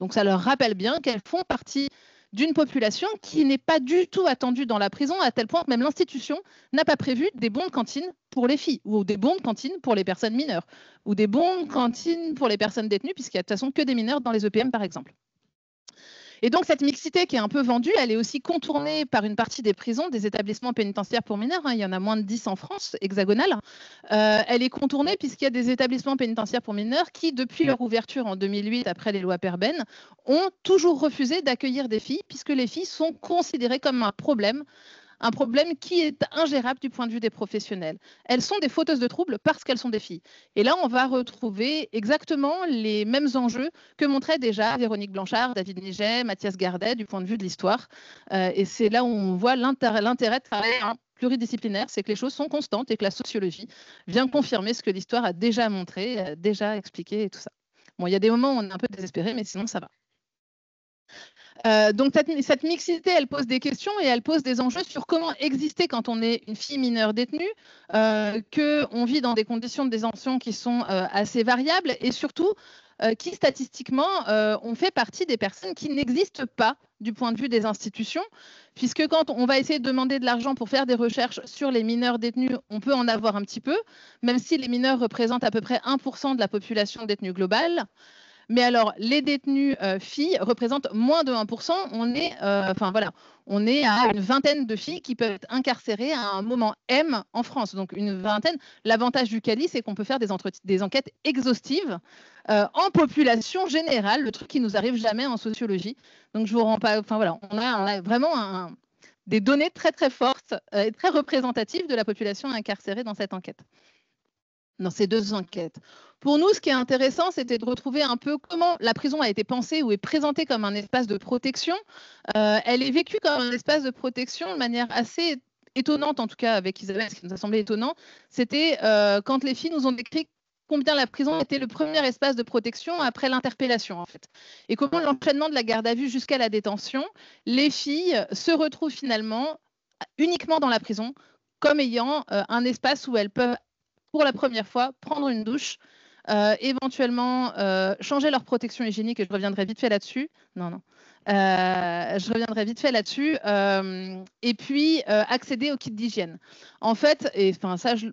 Donc ça leur rappelle bien qu'elles font partie d'une population qui n'est pas du tout attendue dans la prison, à tel point que même l'institution n'a pas prévu des bons de cantine pour les filles, ou des bons de cantine pour les personnes mineures, ou des bons de cantine pour les personnes détenues, puisqu'il y a de toute façon que des mineurs dans les EPM, par exemple. Et donc, cette mixité qui est un peu vendue, elle est aussi contournée par une partie des prisons, des établissements pénitentiaires pour mineurs. Hein, il y en a moins de 10 en France, hexagonale. Elle est contournée puisqu'il y a des établissements pénitentiaires pour mineurs qui, depuis leur ouverture en 2008, après les lois Perben, ont toujours refusé d'accueillir des filles, puisque les filles sont considérées comme un problème qui est ingérable du point de vue des professionnels. Elles sont des fauteuses de troubles parce qu'elles sont des filles. Et là, on va retrouver exactement les mêmes enjeux que montraient déjà Véronique Blanchard, David Niget, Mathias Gardet du point de vue de l'histoire. Et c'est là où on voit l'intérêt de travailler pluridisciplinaire, c'est que les choses sont constantes et que la sociologie vient confirmer ce que l'histoire a déjà montré, déjà expliqué et tout ça. Bon, il y a des moments où on est un peu désespéré, mais sinon ça va. Donc cette mixité, elle pose des questions et elle pose des enjeux sur comment exister quand on est une fille mineure détenue, qu'on vit dans des conditions de détention qui sont assez variables et surtout qui statistiquement ont fait partie des personnes qui n'existent pas du point de vue des institutions, puisque quand on va essayer de demander de l'argent pour faire des recherches sur les mineurs détenus, on peut en avoir un petit peu, même si les mineurs représentent à peu près 1% de la population détenue globale. Mais alors, les détenues filles représentent moins de 1%. On est à une vingtaine de filles qui peuvent être incarcérées à un moment M en France. Donc, une vingtaine. L'avantage du CALI, c'est qu'on peut faire des enquêtes exhaustives en population générale, le truc qui nous arrive jamais en sociologie. Donc, je vous rends pas. Enfin, voilà, on a vraiment des données très, très fortes et très représentatives de la population incarcérée dans cette enquête. Dans ces 2 enquêtes. Pour nous, ce qui est intéressant, c'était de retrouver un peu comment la prison a été pensée ou est présentée comme un espace de protection. Elle est vécue comme un espace de protection de manière assez étonnante, en tout cas avec Isabelle, ce qui nous a semblé étonnant, c'était quand les filles nous ont décrit combien la prison était le premier espace de protection après l'interpellation, en fait. Et comment l'enchaînement de la garde à vue jusqu'à la détention, les filles se retrouvent finalement uniquement dans la prison comme ayant un espace où elles peuvent pour la première fois, prendre une douche, éventuellement changer leur protection hygiénique, et je reviendrai vite fait là-dessus. Je reviendrai vite fait là-dessus. Et puis, accéder au kit d'hygiène. En fait, et ça, je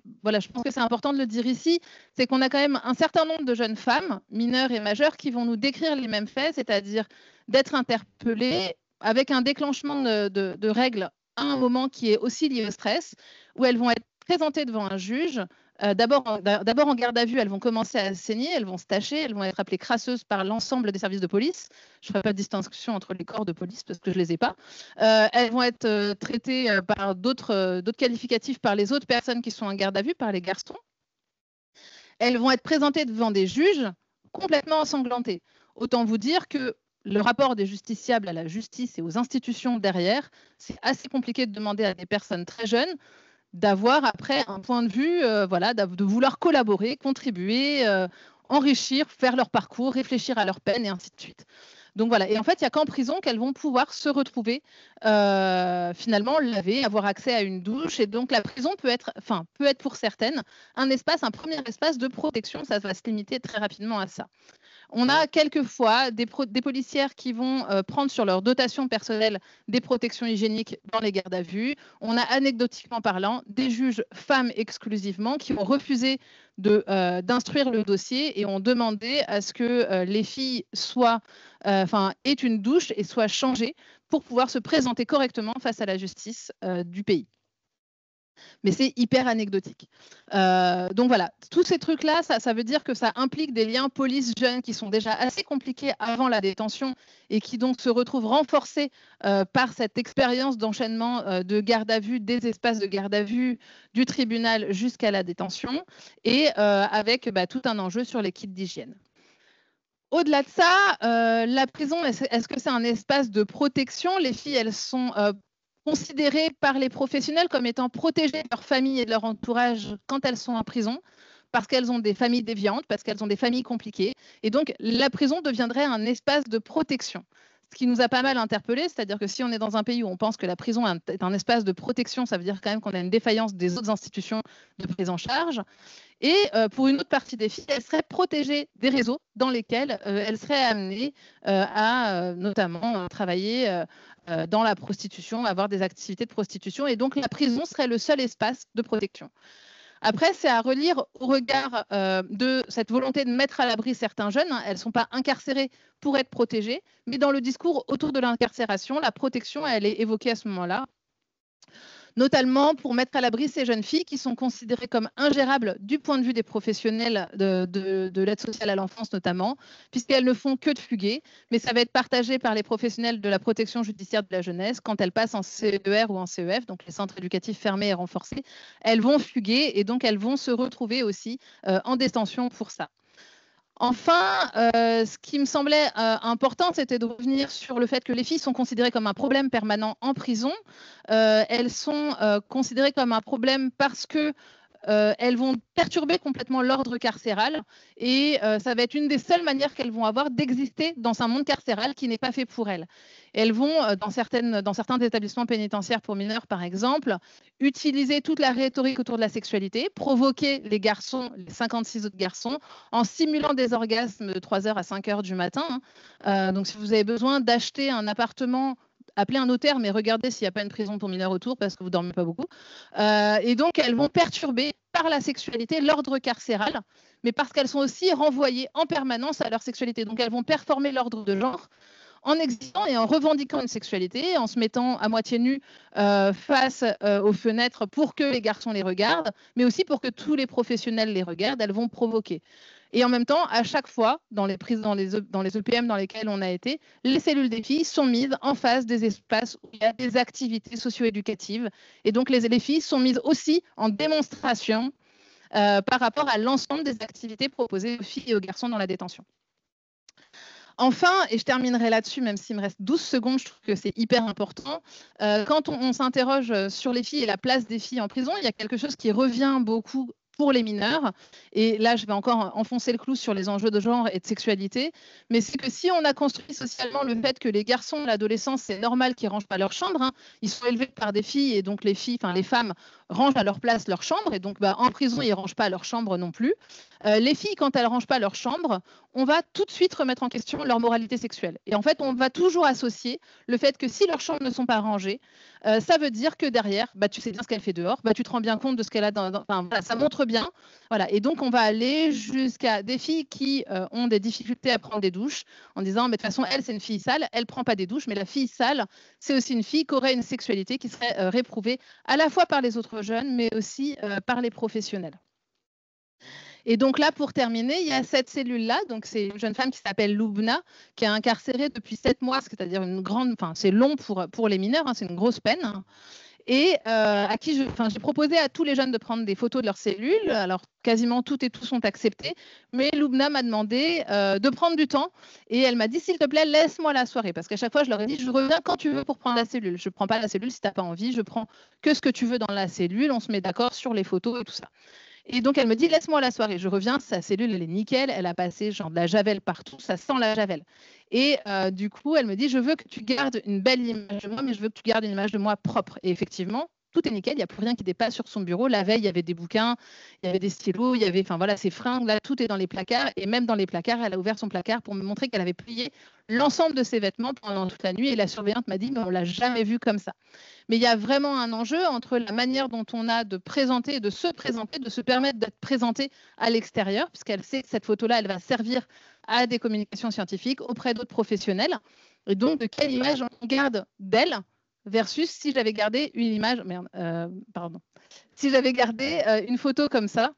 pense que c'est important de le dire ici, c'est qu'on a quand même un certain nombre de jeunes femmes, mineures et majeures, qui vont nous décrire les mêmes faits, c'est-à-dire d'être interpellées avec un déclenchement de règles à un moment qui est aussi lié au stress, où elles vont être présentées devant un juge. D'abord en garde à vue, elles vont commencer à saigner, elles vont se tacher, elles vont être appelées crasseuses par l'ensemble des services de police. Je ne ferai pas de distinction entre les corps de police parce que je ne les ai pas. Elles vont être traitées par d'autres qualificatifs par les autres personnes qui sont en garde à vue, par les garçons. Elles vont être présentées devant des juges complètement ensanglantées. Autant vous dire que le rapport des justiciables à la justice et aux institutions derrière, c'est assez compliqué de demander à des personnes très jeunes d'avoir après un point de vue, de vouloir collaborer, contribuer. enrichir, faire leur parcours, réfléchir à leur peine et ainsi de suite. Donc voilà, et en fait, il n'y a qu'en prison qu'elles vont pouvoir se retrouver finalement lavées, avoir accès à une douche. Et donc la prison peut être pour certaines un premier espace de protection. Ça va se limiter très rapidement à ça. On a quelquefois des policières qui vont prendre sur leur dotation personnelle des protections hygiéniques dans les gardes à vue. On a anecdotiquement parlant des juges femmes exclusivement qui ont refusé d'instruire le dossier et ont demandé à ce que les filles aient une douche et soient changées pour pouvoir se présenter correctement face à la justice du pays. Mais c'est hyper anecdotique. Donc voilà, tous ces trucs-là, ça veut dire que ça implique des liens police-jeunes qui sont déjà assez compliqués avant la détention et qui donc se retrouvent renforcés par cette expérience d'enchaînement de garde à vue, des espaces de garde à vue, du tribunal jusqu'à la détention, et avec tout un enjeu sur les kits d'hygiène. Au-delà de ça, la prison, est-ce que c'est un espace de protection? Les filles, elles sont considérées par les professionnels comme étant protégées de leur famille et de leur entourage quand elles sont en prison, parce qu'elles ont des familles déviantes, parce qu'elles ont des familles compliquées. Et donc, la prison deviendrait un espace de protection. Ce qui nous a pas mal interpellés, c'est-à-dire que si on est dans un pays où on pense que la prison est un espace de protection, ça veut dire quand même qu'on a une défaillance des autres institutions de prise en charge. Et pour une autre partie des filles, elles seraient protégées des réseaux dans lesquels elles seraient amenées à notamment travailler dans la prostitution, avoir des activités de prostitution. Et donc, la prison serait le seul espace de protection. Après, c'est à relire au regard de cette volonté de mettre à l'abri certains jeunes. Elles ne sont pas incarcérées pour être protégées, mais dans le discours autour de l'incarcération, la protection, elle est évoquée à ce moment-là, notamment pour mettre à l'abri ces jeunes filles qui sont considérées comme ingérables du point de vue des professionnels de l'aide sociale à l'enfance notamment, puisqu'elles ne font que de fuguer, mais ça va être partagé par les professionnels de la protection judiciaire de la jeunesse quand elles passent en CER ou en CEF, donc les centres éducatifs fermés et renforcés, elles vont fuguer et donc elles vont se retrouver aussi en détention pour ça. Enfin, ce qui me semblait important, c'était de revenir sur le fait que les filles sont considérées comme un problème permanent en prison. Elles sont considérées comme un problème parce que elles vont perturber complètement l'ordre carcéral et ça va être une des seules manières qu'elles vont avoir d'exister dans un monde carcéral qui n'est pas fait pour elles. Elles vont, dans certains établissements pénitentiaires pour mineurs, par exemple, utiliser toute la rhétorique autour de la sexualité, provoquer les garçons, les 56 autres garçons, en simulant des orgasmes de 3h à 5h du matin. Donc, si vous avez besoin d'acheter un appartement, appelez un notaire, mais regardez s'il n'y a pas une prison pour mineurs autour parce que vous ne dormez pas beaucoup. Et donc, elles vont perturber par la sexualité l'ordre carcéral, mais parce qu'elles sont aussi renvoyées en permanence à leur sexualité. Donc, elles vont performer l'ordre de genre en existant et en revendiquant une sexualité, en se mettant à moitié nues face aux fenêtres pour que les garçons les regardent, mais aussi pour que tous les professionnels les regardent. Elles vont provoquer. Et en même temps, à chaque fois, dans les EPM dans lesquels on a été, les cellules des filles sont mises en face des espaces où il y a des activités socio-éducatives. Et donc, les filles sont mises aussi en démonstration par rapport à l'ensemble des activités proposées aux filles et aux garçons dans la détention. Enfin, et je terminerai là-dessus, même s'il me reste 12 secondes, je trouve que c'est hyper important. Quand on s'interroge sur les filles et la place des filles en prison, il y a quelque chose qui revient beaucoup pour les mineurs. Et là, je vais encore enfoncer le clou sur les enjeux de genre et de sexualité. Mais c'est que si on a construit socialement le fait que les garçons de l'adolescence, c'est normal qu'ils ne rangent pas leur chambre, hein, ils sont élevés par des filles et donc les femmes rangent à leur place leur chambre. Et donc, en prison, ils ne rangent pas leur chambre non plus. Les filles, quand elles ne rangent pas leur chambre, on va tout de suite remettre en question leur moralité sexuelle. Et en fait, on va toujours associer le fait que si leurs chambres ne sont pas rangées, ça veut dire que derrière, tu sais bien ce qu'elle fait dehors, tu te rends bien compte de ce qu'elle a voilà, ça montre bien. Voilà. Et donc, on va aller jusqu'à des filles qui ont des difficultés à prendre des douches en disant, mais de toute façon, elle, c'est une fille sale, elle ne prend pas des douches, mais la fille sale, c'est aussi une fille qui aurait une sexualité qui serait réprouvée à la fois par les autres jeunes, mais aussi par les professionnels. Et donc là, pour terminer, il y a cette cellule-là. Donc, c'est une jeune femme qui s'appelle Loubna, qui est incarcérée depuis 7 mois, c'est-à-dire c'est long pour les mineurs, hein, c'est une grosse peine. Et à qui j'ai proposé à tous les jeunes de prendre des photos de leurs cellules. Alors, quasiment toutes et tous sont acceptés. Mais Loubna m'a demandé de prendre du temps. Et elle m'a dit, s'il te plaît, laisse-moi la soirée. Parce qu'à chaque fois, je leur ai dit, je reviens quand tu veux pour prendre la cellule. Je ne prends pas la cellule si tu n'as pas envie. Je prends que ce que tu veux dans la cellule. On se met d'accord sur les photos et tout ça. Et donc, elle me dit, laisse-moi la soirée. Je reviens, sa cellule, elle est nickel. Elle a passé genre de la javel partout. Ça sent la javel. Et du coup, elle me dit, je veux que tu gardes une belle image de moi, mais je veux que tu gardes une image de moi propre. Et effectivement, tout est nickel. Il n'y a plus rien qui dépasse sur son bureau. La veille, il y avait des bouquins, il y avait des stylos, il y avait, enfin voilà, ses fringues. Là, tout est dans les placards. Et même dans les placards, elle a ouvert son placard pour me montrer qu'elle avait plié l'ensemble de ses vêtements pendant toute la nuit. Et la surveillante m'a dit, mais on ne l'a jamais vu comme ça. Mais il y a vraiment un enjeu entre la manière dont on a de présenter, de se permettre d'être présenté à l'extérieur, puisqu'elle sait que cette photo-là, elle va servir à des communications scientifiques auprès d'autres professionnels. Et donc, de quelle image on garde d'elle versus si j'avais gardé une image, si j'avais gardé une photo comme ça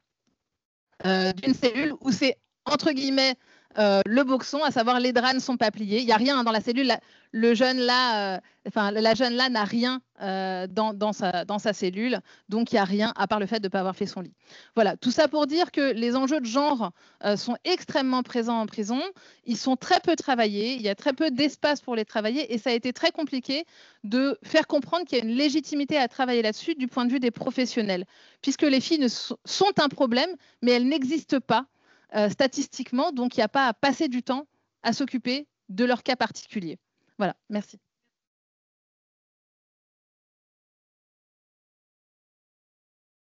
d'une cellule où c'est entre guillemets le boxon, à savoir les draps ne sont pas pliés. Il n'y a rien dans la cellule. La jeune là n'a rien dans sa cellule. Donc, il n'y a rien à part le fait de ne pas avoir fait son lit. Voilà, tout ça pour dire que les enjeux de genre sont extrêmement présents en prison. Ils sont très peu travaillés. Il y a très peu d'espace pour les travailler. Et ça a été très compliqué de faire comprendre qu'il y a une légitimité à travailler là-dessus du point de vue des professionnels. Puisque les filles sont un problème, mais elles n'existent pas statistiquement, donc il n'y a pas à passer du temps à s'occuper de leur cas particulier. Voilà, merci.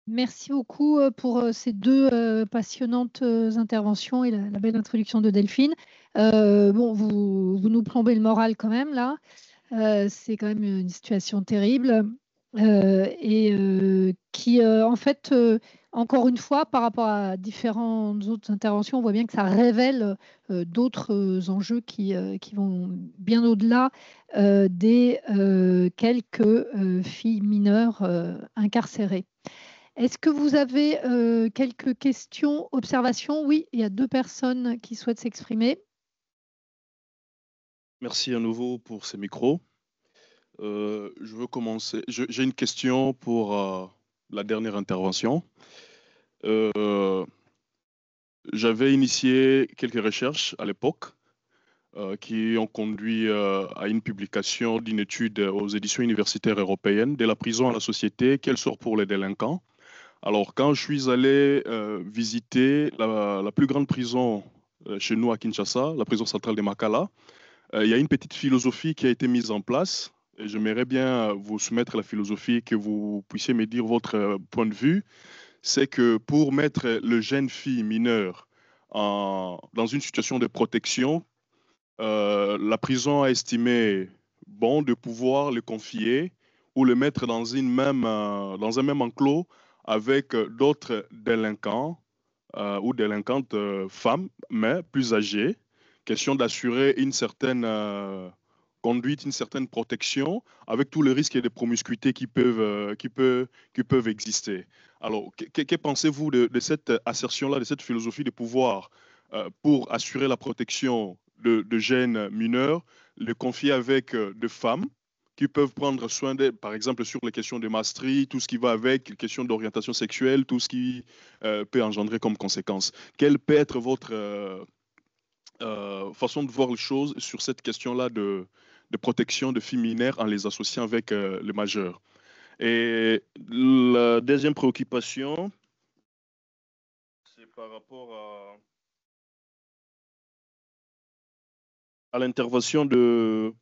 Merci beaucoup pour ces deux passionnantes interventions et la belle introduction de Delphine. Bon, vous nous plombez le moral quand même là. C'est quand même une situation terrible et qui, en fait, encore une fois, par rapport à différentes autres interventions, on voit bien que ça révèle d'autres enjeux qui vont bien au-delà des quelques filles mineures incarcérées. Est-ce que vous avez quelques questions, observations? Oui, il y a deux personnes qui souhaitent s'exprimer. Merci à nouveau pour ces micros. Je veux commencer. J'ai une question pour la dernière intervention. J'avais initié quelques recherches à l'époque qui ont conduit à une publication d'une étude aux éditions universitaires européennes, de la prison à la société, quel sort pour les délinquants. Alors, quand je suis allé visiter la plus grande prison chez nous à Kinshasa, la prison centrale de Makala, il y a une petite philosophie qui a été mise en place. Et j'aimerais bien vous soumettre la philosophie, que vous puissiez me dire votre point de vue. C'est que pour mettre le jeune fille mineure dans une situation de protection, la prison a estimé bon de pouvoir le confier ou le mettre dans un même enclos avec d'autres délinquants ou délinquantes femmes, mais plus âgées. Question d'assurer une certaine conduite, une certaine protection, avec tous les risques de promiscuité qui peuvent exister. Alors, que pensez-vous de cette assertion-là, de cette philosophie de pouvoir, pour assurer la protection de jeunes mineurs, le confier avec des femmes qui peuvent prendre soin d'eux, par exemple sur les questions de mastrie, tout ce qui va avec, les questions d'orientation sexuelle, tout ce qui peut engendrer comme conséquence. Quelle peut être votre façon de voir les choses sur cette question-là de protection de filles mineures en les associant avec les majeurs? Et la deuxième préoccupation, c'est par rapport à l'intervention de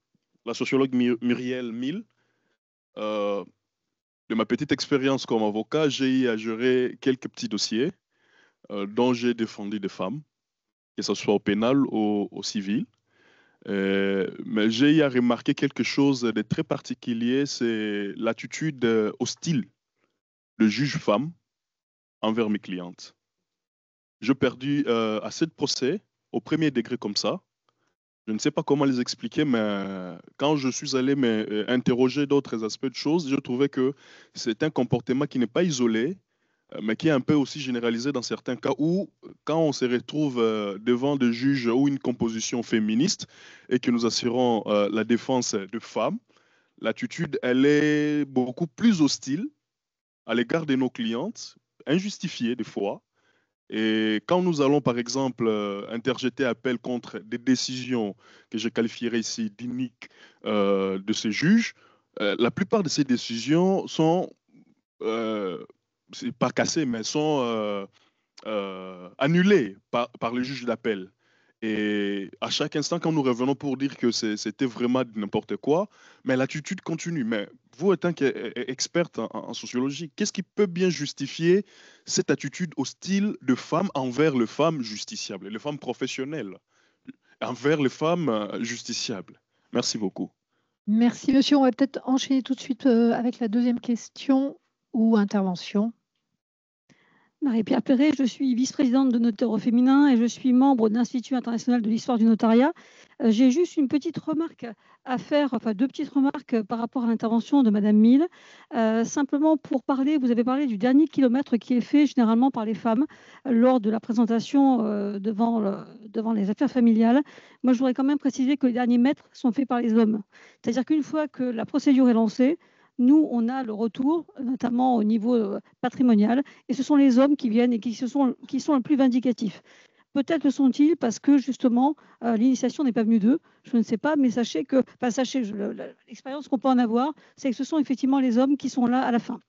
la sociologue Muriel Mille. De ma petite expérience comme avocat, j'ai eu à gérer quelques petits dossiers dont j'ai défendu des femmes, que ce soit au pénal ou au civil. Mais j'ai eu à remarquer quelque chose de très particulier, c'est l'attitude hostile de juge femme envers mes clientes. J'ai perdu à 7 procès au premier degré comme ça. Je ne sais pas comment les expliquer, mais quand je suis allé interroger d'autres aspects de choses, je trouvais que c'est un comportement qui n'est pas isolé, mais qui est un peu aussi généralisé dans certains cas où, quand on se retrouve devant des juges ou une composition féministe et que nous assurons la défense de femmes, l'attitude, elle est beaucoup plus hostile à l'égard de nos clientes, injustifiée des fois. Et quand nous allons, par exemple, interjeter appel contre des décisions que je qualifierais ici d'iniques de ces juges, la plupart de ces décisions sont c'est pas cassées, mais elles sont annulées par le juge d'appel. Et à chaque instant, quand nous revenons pour dire que c'était vraiment n'importe quoi, mais l'attitude continue. Mais vous, étant experte en sociologie, qu'est-ce qui peut bien justifier cette attitude hostile de femmes envers les femmes justiciables, les femmes professionnelles, envers les femmes justiciables? Merci beaucoup. Merci, monsieur. On va peut-être enchaîner tout de suite avec la deuxième question ou intervention. Marie-Pierre Perret, je suis vice-présidente de Notaires au féminin et je suis membre de l'Institut international de l'histoire du notariat. J'ai juste une petite remarque à faire, enfin 2 petites remarques par rapport à l'intervention de Madame Mille. Simplement pour parler, vous avez parlé du dernier kilomètre qui est fait généralement par les femmes lors de la présentation devant les affaires familiales. Moi, je voudrais quand même préciser que les derniers mètres sont faits par les hommes. C'est-à-dire qu'une fois que la procédure est lancée, nous, on a le retour, notamment au niveau patrimonial, et ce sont les hommes qui viennent et qui sont le plus vindicatifs. Peut-être le sont-ils parce que, justement, l'initiation n'est pas venue d'eux, je ne sais pas, mais sachez que, l'expérience qu'on peut en avoir, c'est que ce sont effectivement les hommes qui sont là à la fin.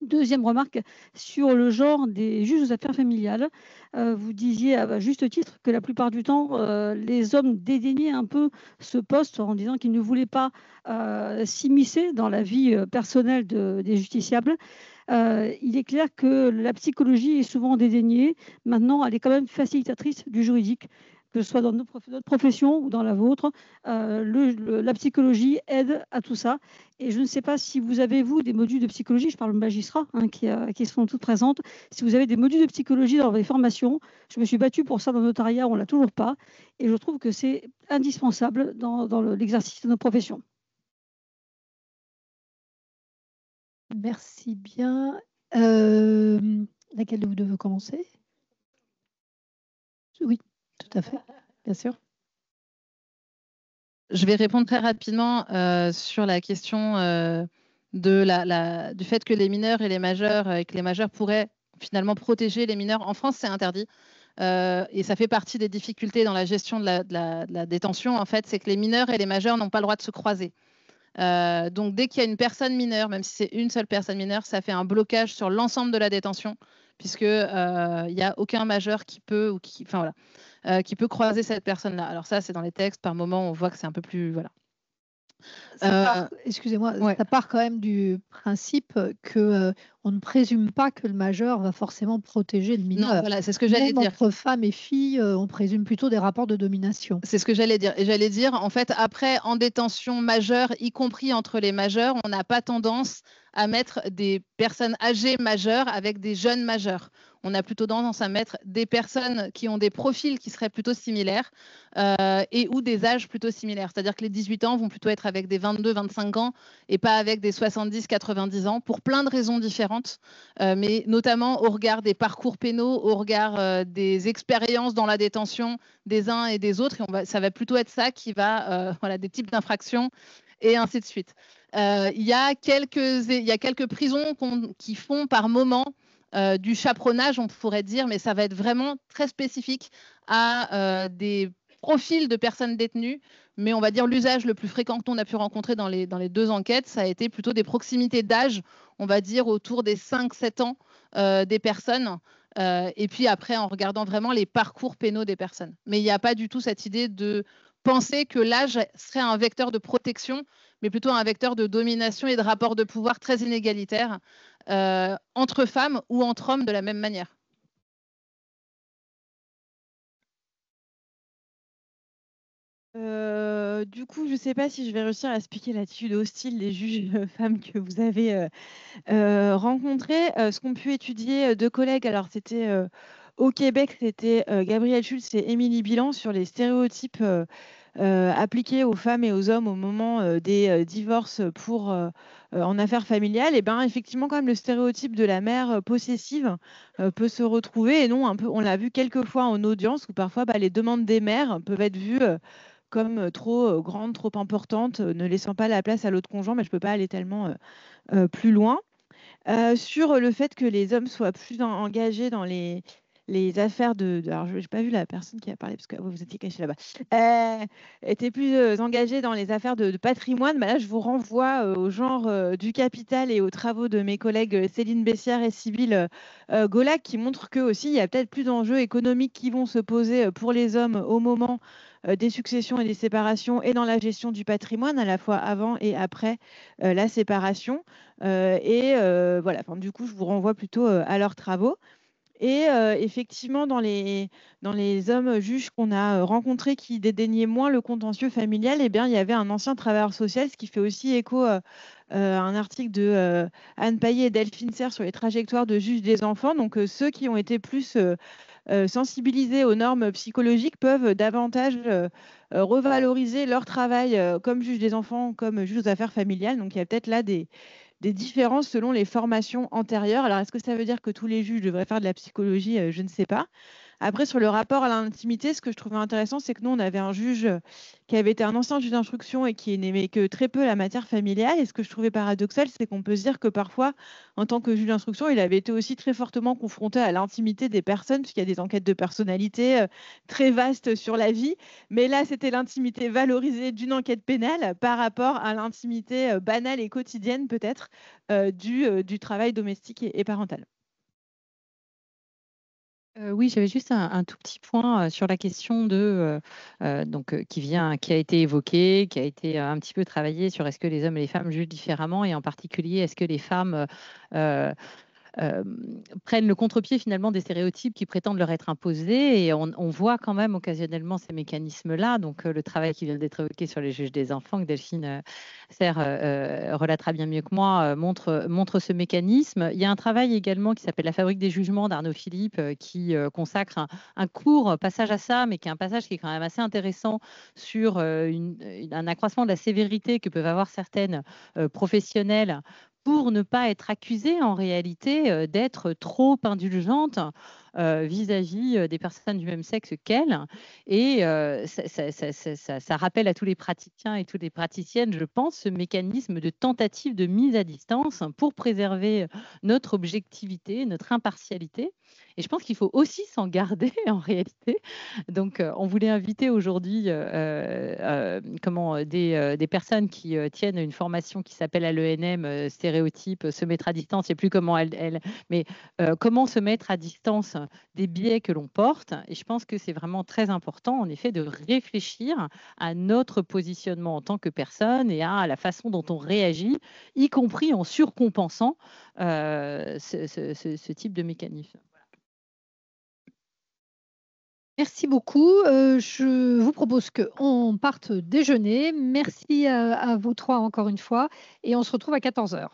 Deuxième remarque sur le genre des juges aux affaires familiales. Vous disiez à juste titre que la plupart du temps, les hommes dédaignaient un peu ce poste en disant qu'ils ne voulaient pas s'immiscer dans la vie personnelle des justiciables. Il est clair que la psychologie est souvent dédaignée. Maintenant, elle est quand même facilitatrice du juridique, que ce soit dans notre profession ou dans la vôtre. La psychologie aide à tout ça. Et je ne sais pas si vous avez, vous, des modules de psychologie, je parle de magistrats qui sont toutes présentes, si vous avez des modules de psychologie dans les formations. Je me suis battue pour ça dans le notariat, on ne l'a toujours pas. Et je trouve que c'est indispensable dans l'exercice de nos professions. Merci bien. Laquelle de vous deux veut commencer? Oui, tout à fait, bien sûr. Je vais répondre très rapidement sur la question du fait que les mineurs et les majeurs, et que les majeurs pourraient finalement protéger les mineurs. En France, c'est interdit. Et ça fait partie des difficultés dans la gestion de la détention, en fait, c'est que les mineurs et les majeurs n'ont pas le droit de se croiser. Donc, dès qu'il y a une personne mineure, même si c'est une seule personne mineure, ça fait un blocage sur l'ensemble de la détention, puisqu'il n'y a aucun majeur qui peut, qui peut croiser cette personne-là. Alors ça, c'est dans les textes. Par moment, on voit que c'est un peu plus... Voilà. Excusez-moi, ouais. Ça part quand même du principe que on ne présume pas que le majeur va forcément protéger le mineur. Non, voilà, c'est ce que j'allais dire. Entre femmes et filles, on présume plutôt des rapports de domination. C'est ce que j'allais dire. Et j'allais dire, en fait, après, en détention majeure, y compris entre les majeurs, on n'a pas tendance à mettre des personnes âgées majeures avec des jeunes majeurs. On a plutôt tendance à mettre des personnes qui ont des profils qui seraient plutôt similaires et ou des âges plutôt similaires. C'est-à-dire que les 18 ans vont plutôt être avec des 22-25 ans et pas avec des 70-90 ans pour plein de raisons différentes, mais notamment au regard des parcours pénaux, au regard des expériences dans la détention des uns et des autres. Et ça va plutôt être ça qui va, des types d'infractions et ainsi de suite. Il y a quelques prisons qui font par moment du chaperonnage, on pourrait dire, mais ça va être vraiment très spécifique à des profils de personnes détenues. Mais on va dire l'usage le plus fréquent qu'on a pu rencontrer dans les 2 enquêtes, ça a été plutôt des proximités d'âge, on va dire autour des 5-7 ans des personnes. Et puis après, en regardant vraiment les parcours pénaux des personnes. Mais il n'y a pas du tout cette idée de penser que l'âge serait un vecteur de protection, mais plutôt un vecteur de domination et de rapport de pouvoir très inégalitaire entre femmes ou entre hommes de la même manière. Du coup, je ne sais pas si je vais réussir à expliquer l'attitude hostile des juges femmes que vous avez rencontrés. Ce qu'ont pu étudier 2 collègues, alors c'était au Québec, c'était Gabrielle Schultz et Émilie Bilan sur les stéréotypes appliqués aux femmes et aux hommes au moment des divorces pour en affaires familiales. Et bien, effectivement, quand même, le stéréotype de la mère possessive peut se retrouver. Et non, un peu, on l'a vu quelques fois en audience où parfois les demandes des mères peuvent être vues comme trop grandes, trop importantes, ne laissant pas la place à l'autre conjoint, mais je ne peux pas aller tellement plus loin. Sur le fait que les hommes soient plus engagés dans les les affaires alors, je n'ai pas vu la personne qui a parlé parce que vous étiez caché là-bas, étaient plus engagés dans les affaires de patrimoine. Là, je vous renvoie au genre du capital et aux travaux de mes collègues Céline Bessière et Sybille Golac, qui montrent que aussi il y a peut-être plus d'enjeux économiques qui vont se poser pour les hommes au moment des successions et des séparations et dans la gestion du patrimoine, à la fois avant et après la séparation. Voilà, enfin, du coup, je vous renvoie plutôt à leurs travaux. Et effectivement, dans les hommes juges qu'on a rencontrés qui dédaignaient moins le contentieux familial, eh bien, il y avait un ancien travailleur social, ce qui fait aussi écho à un article de Anne Payet et Delphine Serre sur les trajectoires de juges des enfants. Donc, ceux qui ont été plus sensibilisés aux normes psychologiques peuvent davantage revaloriser leur travail comme juge des enfants, comme juge aux affaires familiales. Donc, il y a peut-être là des différences selon les formations antérieures. Alors, est-ce que ça veut dire que tous les juges devraient faire de la psychologie? Je ne sais pas. Après, sur le rapport à l'intimité, ce que je trouvais intéressant, c'est que nous, on avait un juge qui avait été un ancien juge d'instruction et qui n'aimait que très peu la matière familiale. Et ce que je trouvais paradoxal, c'est qu'on peut se dire que parfois, en tant que juge d'instruction, il avait été aussi très fortement confronté à l'intimité des personnes, puisqu'il y a des enquêtes de personnalité très vastes sur la vie. Mais là, c'était l'intimité valorisée d'une enquête pénale par rapport à l'intimité banale et quotidienne, peut-être, du travail domestique et parental. Oui, j'avais juste un tout petit point sur la question qui a été évoquée, qui a été un petit peu travaillée sur est-ce que les hommes et les femmes jugent différemment, et en particulier est-ce que les femmes prennent le contre-pied finalement des stéréotypes qui prétendent leur être imposés, et on voit quand même occasionnellement ces mécanismes-là. Donc le travail qui vient d'être évoqué sur les juges des enfants, que Delphine Serre relatera bien mieux que moi, montre ce mécanisme. Il y a un travail également qui s'appelle La fabrique des jugements d'Arnaud Philippe qui consacre un court passage à ça, mais qui est un passage qui est quand même assez intéressant sur un accroissement de la sévérité que peuvent avoir certaines professionnelles pour ne pas être accusée en réalité d'être trop indulgente vis-à-vis des personnes du même sexe qu'elles. Et ça rappelle à tous les praticiens et toutes les praticiennes, je pense, ce mécanisme de tentative de mise à distance pour préserver notre objectivité, notre impartialité. Et je pense qu'il faut aussi s'en garder en réalité. Donc, on voulait inviter aujourd'hui des personnes qui tiennent une formation qui s'appelle à l'ENM stéréotypes, se mettre à distance. Je ne sais plus comment mais comment se mettre à distance des biais que l'on porte. Et je pense que c'est vraiment très important, en effet, de réfléchir à notre positionnement en tant que personne et à la façon dont on réagit, y compris en surcompensant ce type de mécanisme. Merci beaucoup. Je vous propose qu'on parte déjeuner. Merci à vous trois encore une fois et on se retrouve à 14h.